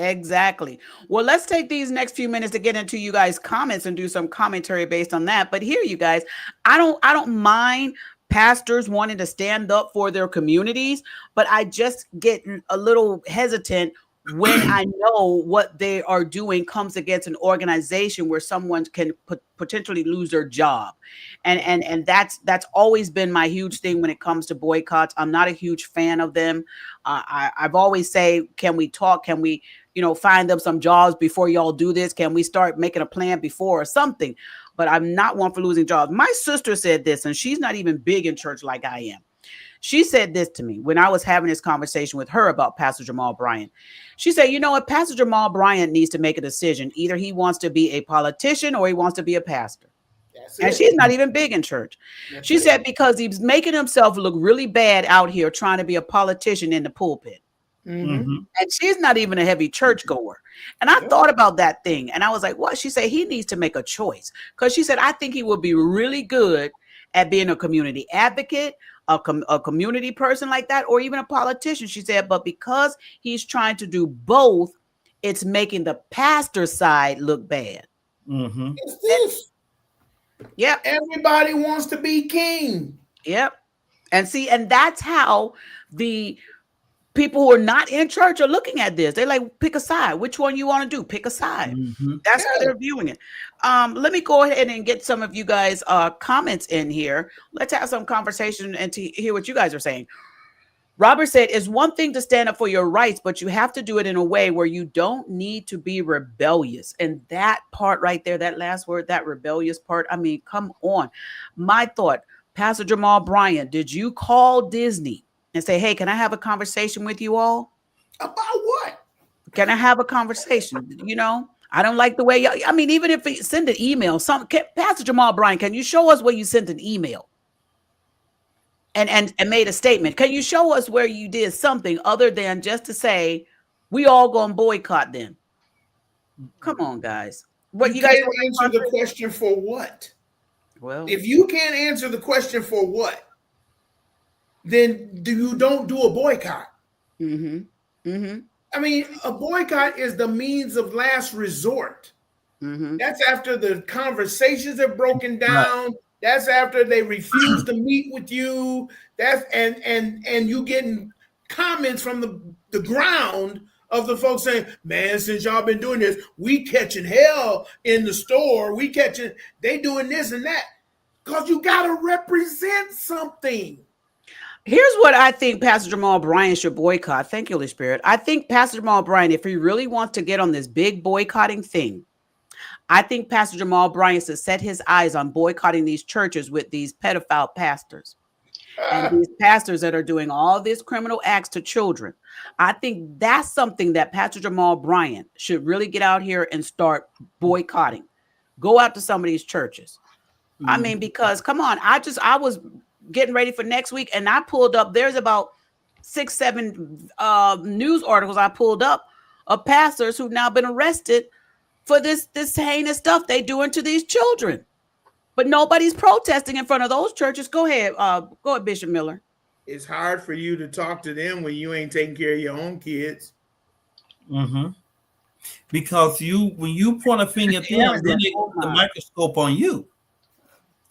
Well, let's take these next few minutes to get into you guys' comments and do some commentary based on that. But here, you guys, I don't mind pastors wanting to stand up for their communities, but I just get a little hesitant when I know what they are doing comes against an organization where someone can potentially lose their job. And that's always been my huge thing when it comes to boycotts. I'm not a huge fan of them. I've always say, can we talk? Can we, find them some jobs before y'all do this? Can we start making a plan before or something? But I'm not one for losing jobs. My sister said this, and she's not even big in church like I am. She said this to me when I was having this conversation with her about Pastor Jamal Bryant. She said, you know what? Pastor Jamal Bryant needs to make a decision. Either he wants to be a politician or he wants to be a pastor. And she's not even big in church. She said, because he's making himself look really bad out here trying to be a politician in the pulpit. And she's not even a heavy church goer. And I thought about that thing. And I was like, what? She said, he needs to make a choice. Because she said, I think he would be really good at being a community advocate, a community person like that, or even a politician. She said, but because he's trying to do both, it's making the pastor side look bad. It's this. Yep. Everybody wants to be king. Yep. And that's how the people who are not in church are looking at this. They're like, pick a side. Which one you want to do? Pick a side. That's how they're viewing it. Let me go ahead and get some of you guys' comments in here. Let's have some conversation and to hear what you guys are saying. Robert said, it's one thing to stand up for your rights, but you have to do it in a way where you don't need to be rebellious. And that part right there, that last word, that rebellious part, I mean, come on. My thought, Pastor Jamal Bryant, did you call Disney and say, hey, can I have a conversation with you all? About what? Can I have a conversation? I don't like the way even if you send an email, Pastor Jamal Bryant, can you show us where you sent an email and made a statement? Can you show us where you did something other than just to say, we all gonna boycott them? Come on, guys. What you guys can't answer the question for what? Well, if you can't answer the question for what, then you don't do a boycott. I mean, a boycott is the means of last resort. That's after the conversations have broken down. Right. That's after they refuse to meet with you. That's and you getting comments from the ground of the folks saying, man, since y'all been doing this, we catching hell in the store. They doing this and that. Because you got to represent something. Here's what I think Pastor Jamal Bryant should boycott. Thank you, Holy Spirit. I think Pastor Jamal Bryant, if he really wants to get on this big boycotting thing, I think Pastor Jamal Bryant should set his eyes on boycotting these churches with these pedophile pastors and these pastors that are doing all these criminal acts to children. I think that's something that Pastor Jamal Bryant should really get out here and start boycotting. Go out to some of these churches. I mean, because come on, I was getting ready for next week and I pulled up, there's about 6-7 news articles I pulled up of pastors who've now been arrested for this heinous stuff they doing to these children. But nobody's protesting in front of those churches. Go ahead, Bishop Miller. It's hard for you to talk to them when you ain't taking care of your own kids. Because when you point a finger at them, then they put the microscope on you.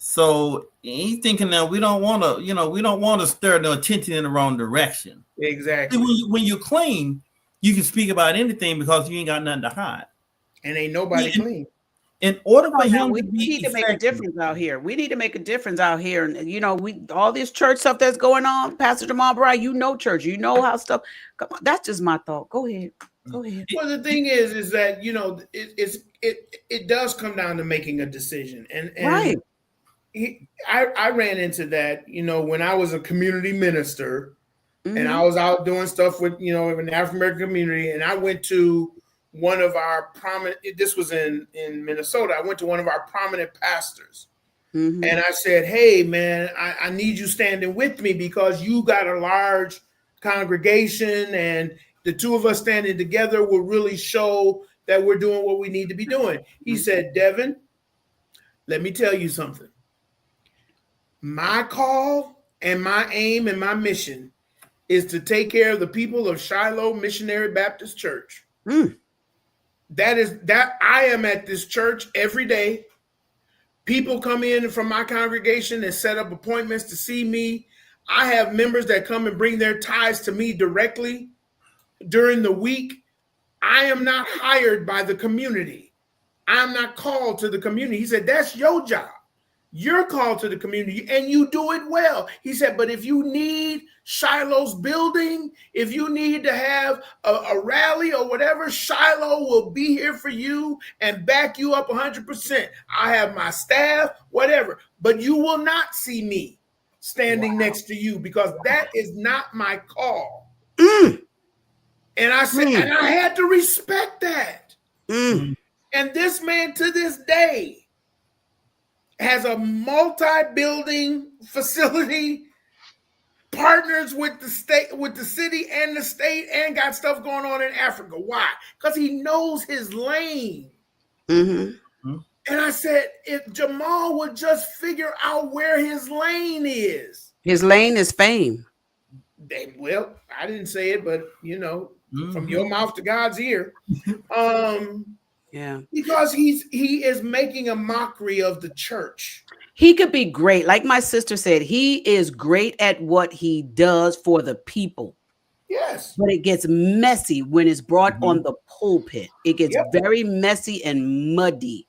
So he's thinking that we don't want to stir the attention in the wrong direction. Exactly. When you're clean, you can speak about anything because you ain't got nothing to hide. And ain't nobody clean. In order for Now, him we to be need to make a effective, difference out here. We need to make a difference out here. And we all this church stuff that's going on, Pastor Jamal Bryant, church, how stuff. Come on, that's just my thought. Go ahead. Well, the thing is that it does come down to making a decision, and right. I ran into that, when I was a community minister, Mm-hmm. and I was out doing stuff with, in the African American community, and I went to one of our prominent, this was in Minnesota, I went to one of our prominent pastors, Mm-hmm. and I said, hey, man, I need you standing with me because you got a large congregation, and the two of us standing together will really show that we're doing what we need to be doing. He said, Devin, let me tell you something. My call and my aim and my mission is to take care of the people of Shiloh Missionary Baptist Church. That I am at this church every day. People come in from my congregation and set up appointments to see me. I have members that come and bring their tithes to me directly during the week. I am not hired by the community. I'm not called to the community. He said, that's your job. You're called to the community and you do it well. He said, but if you need Shiloh's building, if you need to have a rally or whatever, Shiloh will be here for you and back you up 100%. I have my staff, whatever, but you will not see me standing next to you because that is not my call. And I said, and I had to respect that. And this man to this day has a multi-building facility, partners with the state, with the city and the state, and got stuff going on in Africa. Why? Because he knows his lane. Mm-hmm. And I said, if Jamal would just figure out where his lane is. His lane is fame. Well, I didn't say it, but from your mouth to God's ear. Yeah. Because he is making a mockery of the church. He could be great. Like my sister said, he is great at what he does for the people. Yes. But it gets messy when it's brought on the pulpit. It gets very messy and muddy.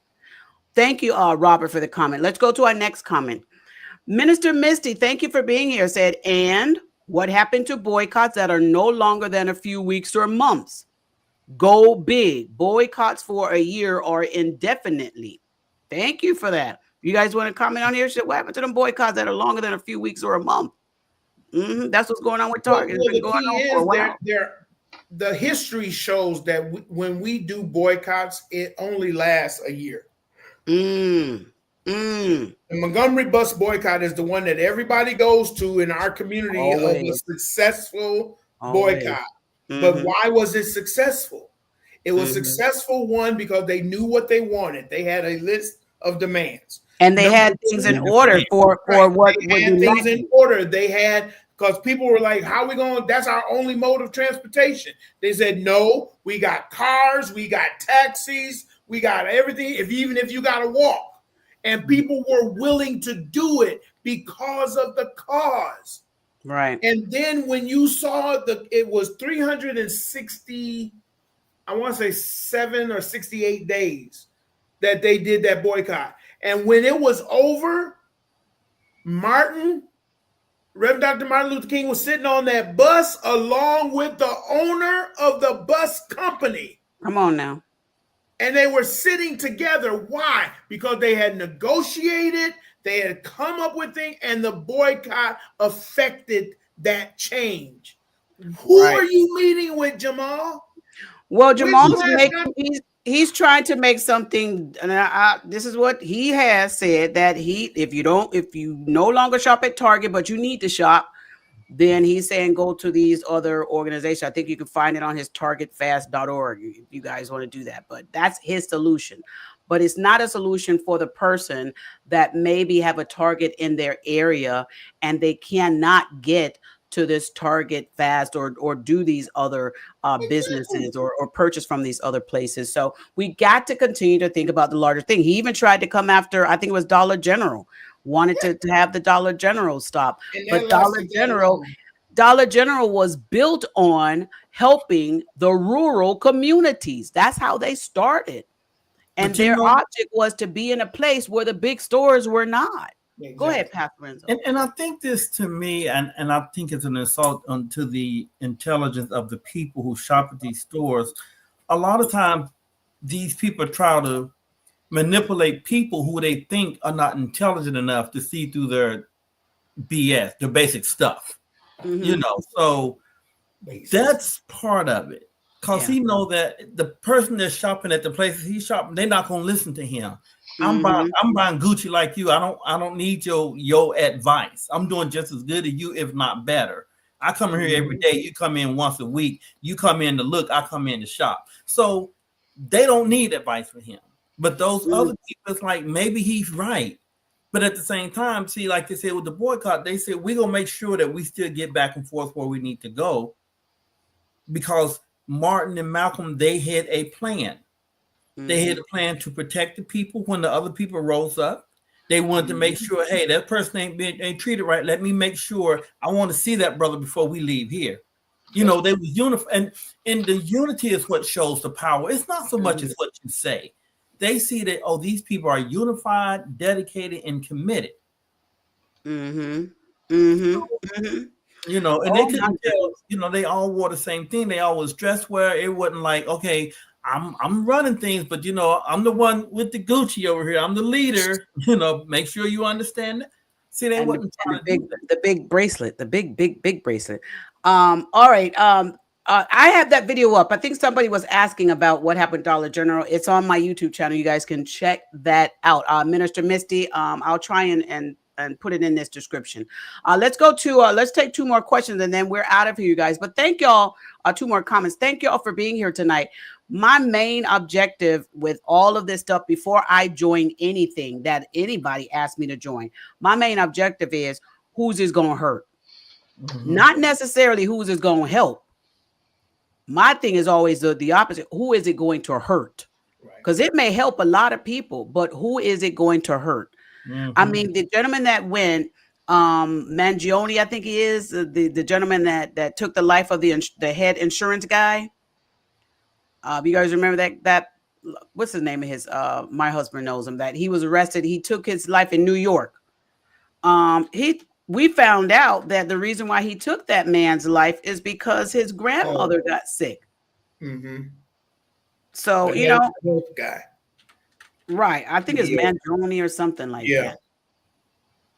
Thank you, Robert, for the comment. Let's go to our next comment. Minister Misty, thank you for being here, said, and what happened to boycotts that are no longer than a few weeks or months? Go big. Boycotts for a year or indefinitely. Thank you for that. You guys want to comment on here? What happened to them boycotts that are longer than a few weeks or a month? That's what's going on with Target. It's been going on for a while. The history shows that when we do boycotts, it only lasts a year. The Montgomery bus boycott is the one that everybody goes to in our community of a successful boycott. But why was it successful? It was successful, one, because they knew what they wanted. They had a list of demands. And they had things in order for what they had things in order. They had, because people were like, how are we going? That's our only mode of transportation. They said, no, we got cars, we got taxis, we got everything, even if you got to walk. And people were willing to do it because of the cause. Right. And then when you saw it was 360, I want to say 7 or 68 days that they did that boycott. And when it was over, Reverend Dr. Martin Luther King was sitting on that bus along with the owner of the bus company. Come on now. And they were sitting together. Why? Because they had negotiated, they had come up with things, and the boycott affected that change. Who are you meeting with, Jamal? Well, Jamal's he's trying to make something. And this is what he has said, that if you no longer shop at Target, but you need to shop, then he's saying go to these other organizations. I think you can find it on his targetfast.org if you guys want to do that. But that's his solution. But it's not a solution for the person that maybe have a Target in their area and they cannot get to this Target fast or do these other businesses or purchase from these other places. So we got to continue to think about the larger thing. He even tried to come after, I think it was Dollar General, wanted to have the Dollar General stop. And But that lasted that long. Dollar General was built on helping the rural communities. That's how they started. And But you their know- object was to be in a place where the big stores were not. Exactly. Go ahead, Pastor Renzo. And I think this, to me, and I think it's an assault to the intelligence of the people who shop at these stores. A lot of times, these people try to manipulate people who they think are not intelligent enough to see through their BS, their basic stuff. Mhm. You know, so that's part of it. Because he know that the person that's shopping at the places he's shopping, they're not gonna listen to him. I'm buying Gucci like you. I don't need your advice. I'm doing just as good as you, if not better. I come here every day. You come in once a week. You come in to look. I come in to shop. So they don't need advice from him. But those other people, it's like maybe he's right. But at the same time, see, like they said with the boycott, they said we're gonna make sure that we still get back and forth where we need to go. Because Martin and Malcolm, they had a plan. They had a plan to protect the people when the other people rose up. They wanted to make sure, hey, that person ain't treated right. Let me make sure. I want to see that brother before we leave here. You know, they was unified, and the unity is what shows the power. It's not so much as what you say. They see that, oh, these people are unified, dedicated, and committed. You know, and they couldn't tell, you know, they all wore the same thing. They all was dressed well. It wasn't like, okay, I'm running things, but you know, I'm the one with the Gucci over here. I'm the leader. You know, make sure you understand that. See, they wasn't the big bracelet, the big bracelet. All right. I have that video up. I think somebody was asking about what happened at Dollar General. It's on my YouTube channel. You guys can check that out. Minister Misty, I'll try and put it in this description. Let's go to let's take two more questions and then we're out of here, you guys. But thank y'all. Two more comments. Thank y'all for being here tonight. My main objective with all of this stuff before I join anything that anybody asked me to join, my main objective is who's is going to hurt, not necessarily who's is going to help. My thing is always the opposite. Who is it going to hurt? Because it may help a lot of people, but who is it going to hurt? I mean, the gentleman that went, Mangione, I think he is, the gentleman that took the life of the head insurance guy. You guys remember that what's his name of his? My husband knows him. That he was arrested. He took his life in New York. We found out that the reason why he took that man's life is because his grandmother got sick. So you know, guy. Right. I think it's Mangione or something like that.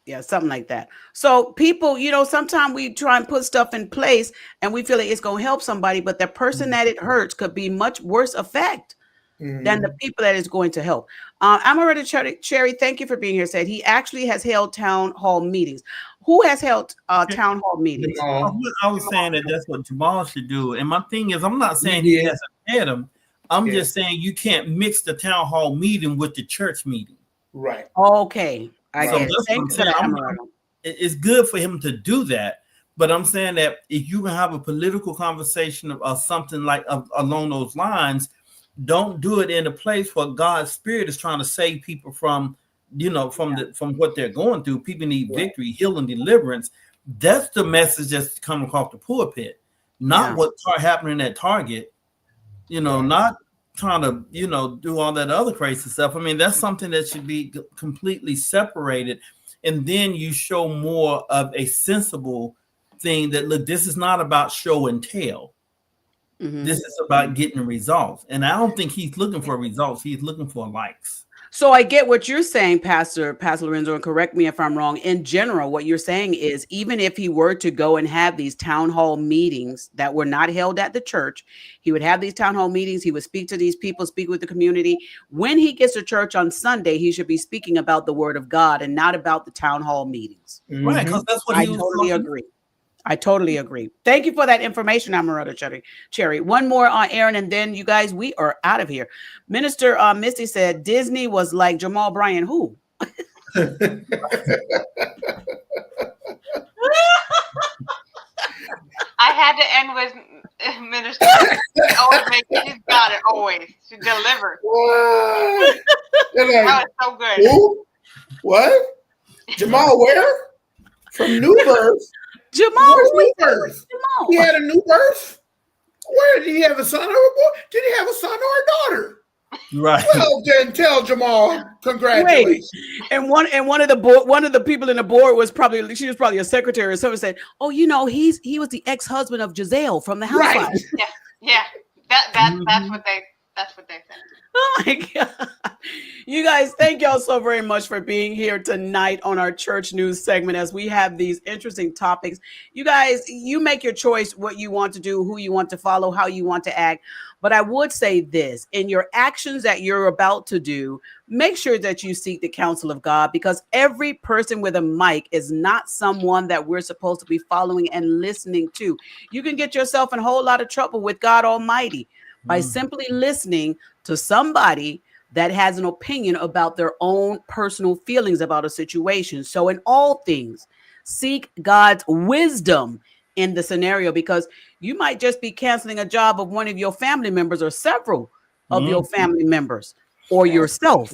Yeah, something like that. So people, you know, sometimes we try and put stuff in place and we feel like it's going to help somebody, but the person that it hurts could be much worse effect than the people that it's going to help. Amaretta Cherry, thank you for being here. Said he actually has held town hall meetings. Who has held town hall meetings? I was saying that that's what Jamal should do. And my thing is, I'm not saying he hasn't had them. I'm just saying you can't mix the town hall meeting with the church meeting. Right. Okay. I get it. It's good for him to do that. But I'm saying that if you can have a political conversation or something like along those lines, don't do it in a place where God's Spirit is trying to save people from, you know, from what they're going through. People need victory, healing, deliverance. That's the message that's coming across the pulpit, not what's happening at Target. You know, not trying to, you know, do all that other crazy stuff. I mean, that's something that should be completely separated. And then you show more of a sensible thing that, look, this is not about show and tell. This is about getting results. And I don't think he's looking for results. He's looking for likes. So I get what you're saying, Pastor Lorenzo, and correct me if I'm wrong. In general, what you're saying is even if he were to go and have these town hall meetings that were not held at the church, he would have these town hall meetings. He would speak to these people, speak with the community. When he gets to church on Sunday, he should be speaking about the word of God and not about the town hall meetings. Right, because that's what I totally agree. I totally agree. Thank you for that information, Amaretta Cherry. One more on Aaron, and then you guys, we are out of here. Minister Misty said Disney was like Jamal Bryant. Who? I had to end with Minister. She's got it always. She delivers. What? That was so good. Who? What? Jamal where? From New Birth. Jamal's New Birth. Jamal. He had a new birth. Where did he have a son or a boy? Did he have a son or a daughter? Right. Well, then tell Jamal congratulations. Wait, and one of the people in the board was probably a secretary or someone said, "Oh, you know, he was the ex-husband of Giselle from the Housewives." Right. Yeah. That's what they said. Oh my God. You guys, thank y'all so very much for being here tonight on our church news segment as we have these interesting topics. You guys, you make your choice what you want to do, who you want to follow, how you want to act. But I would say this, in your actions that you're about to do, make sure that you seek the counsel of God, because every person with a mic is not someone that we're supposed to be following and listening to. You can get yourself in a whole lot of trouble with God Almighty by simply listening to somebody that has an opinion about their own personal feelings about a situation. So in all things, seek God's wisdom in the scenario, because you might just be canceling a job of one of your family members or several of your family members or yourself.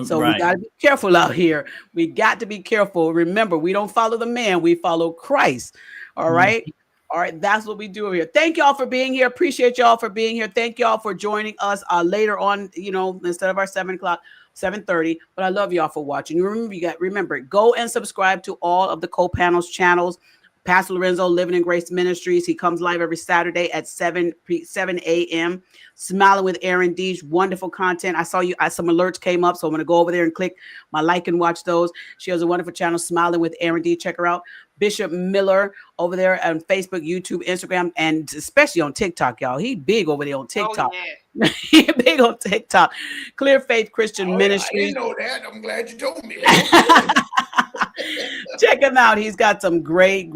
So we got to be careful out here. We got to be careful. Remember, we don't follow the man, we follow Christ. All right. All right, that's what we do here. Thank y'all for being here. Appreciate y'all for being here. Thank y'all for joining us later on, instead of our 7:30. But I love y'all for watching. Remember, go and subscribe to all of the co-panels channels. Pastor Lorenzo, Living in Grace Ministries. He comes live every Saturday at 7 a.m. Smiling with Aaron Deej. Wonderful content. I saw some alerts came up, so I'm going to go over there and click my like and watch those. She has a wonderful channel, Smiling with Aaron Deej. Check her out. Bishop Miller over there on Facebook, YouTube, Instagram, and especially on TikTok, y'all. He big over there on TikTok. Oh, yeah. He big on TikTok. Clear Faith Christian Ministry. I didn't know that. I'm glad you told me. Check him out. He's got some great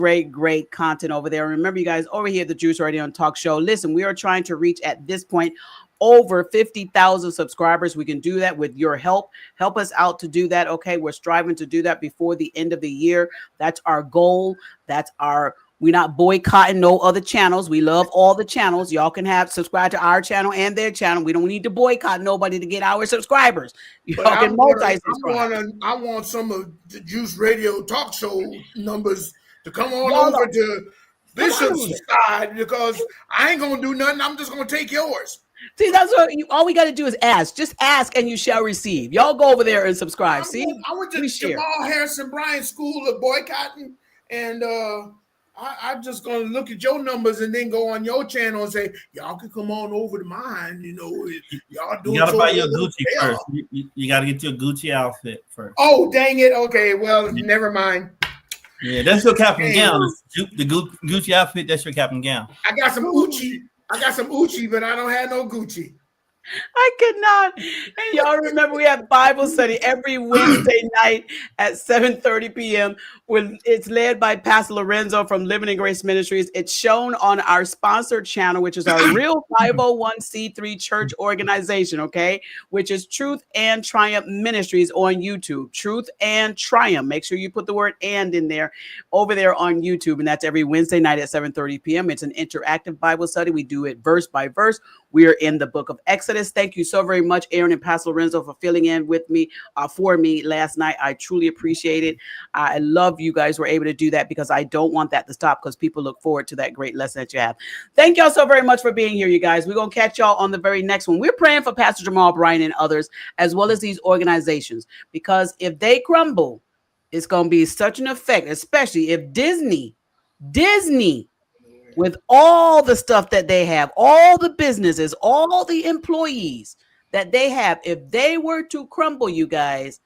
content over there. Remember, you guys, over here at the Juice Radio and Talk Show. Listen, we are trying to reach at this point over 50,000 subscribers. We can do that with your help. Help us out to do that. Okay. We're striving to do that before the end of the year. That's our goal. We're not boycotting no other channels. We love all the channels. Y'all can subscribe to our channel and their channel. We don't need to boycott nobody to get our subscribers. Y'all can multi-subscribe. I want some of the Juice Radio Talk Show numbers to come on over to Bishop's side, because I ain't gonna do nothing. I'm just gonna take yours. See, that's what all we got to do is ask. Just ask and you shall receive. Y'all go over there and subscribe. I went to Jamal Harrison Bryant School of Boycotting, and I'm just gonna look at your numbers and then go on your channel and say, y'all can come on over to mine. Y'all do. You gotta buy your Gucci first. You gotta get your Gucci outfit first. Oh, dang it! Okay, well, never mind. Yeah, that's your cap and gown. The Gucci outfit, that's your cap and gown. I got some Uchi, but I don't have no Gucci. I could not. And y'all remember we have Bible study every Wednesday night at 7:30 p.m. It's led by Pastor Lorenzo from Living in Grace Ministries. It's shown on our sponsored channel, which is our real 501c3 church organization, okay? Which is Truth and Triumph Ministries on YouTube. Truth and Triumph. Make sure you put the word "and" in there over there on YouTube. And that's every Wednesday night at 7:30 p.m. It's an interactive Bible study. We do it verse by verse. We are in the book of Exodus. Thank you so very much, Aaron and Pastor Lorenzo, for filling in with me for me last night. I truly appreciate it. I love you guys were able to do that, because I don't want that to stop, because people look forward to that great lesson that you have. Thank y'all so very much for being here, you guys. We're going to catch y'all on the very next one. We're praying for Pastor Jamal Bryant and others, as well as these organizations, because if they crumble, it's going to be such an effect, especially if Disney, with all the stuff that they have, all the businesses, all the employees that they have, if they were to crumble, you guys,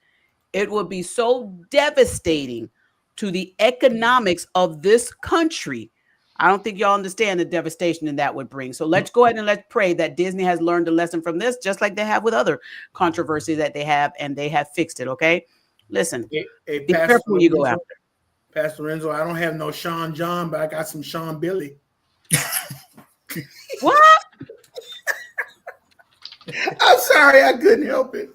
it would be so devastating to the economics of this country. I don't think y'all understand the devastation that would bring. So let's go ahead and let's pray that Disney has learned a lesson from this, just like they have with other controversy that they have, and they have fixed it. Okay. Listen, be careful when you go out there. Pastor Renzo, I don't have no Sean John, but I got some Sean Billy. What? I'm sorry, I couldn't help it.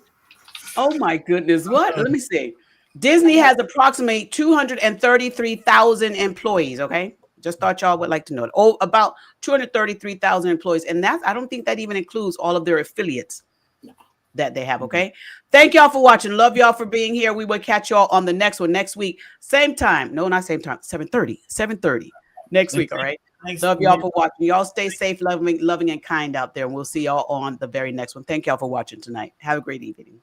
Oh my goodness. What? Let me see. Disney has approximately 233,000 employees. Okay. Just thought y'all would like to know it. Oh, about 233,000 employees. And I don't think that even includes all of their affiliates. that they have. Okay. Thank y'all for watching. Love y'all for being here. We will catch y'all on the next one next week. Same time. No, not same time. 7:30 next week. All right. Thanks. Love y'all for watching. Y'all stay safe, loving and kind out there. And we'll see y'all on the very next one. Thank y'all for watching tonight. Have a great evening.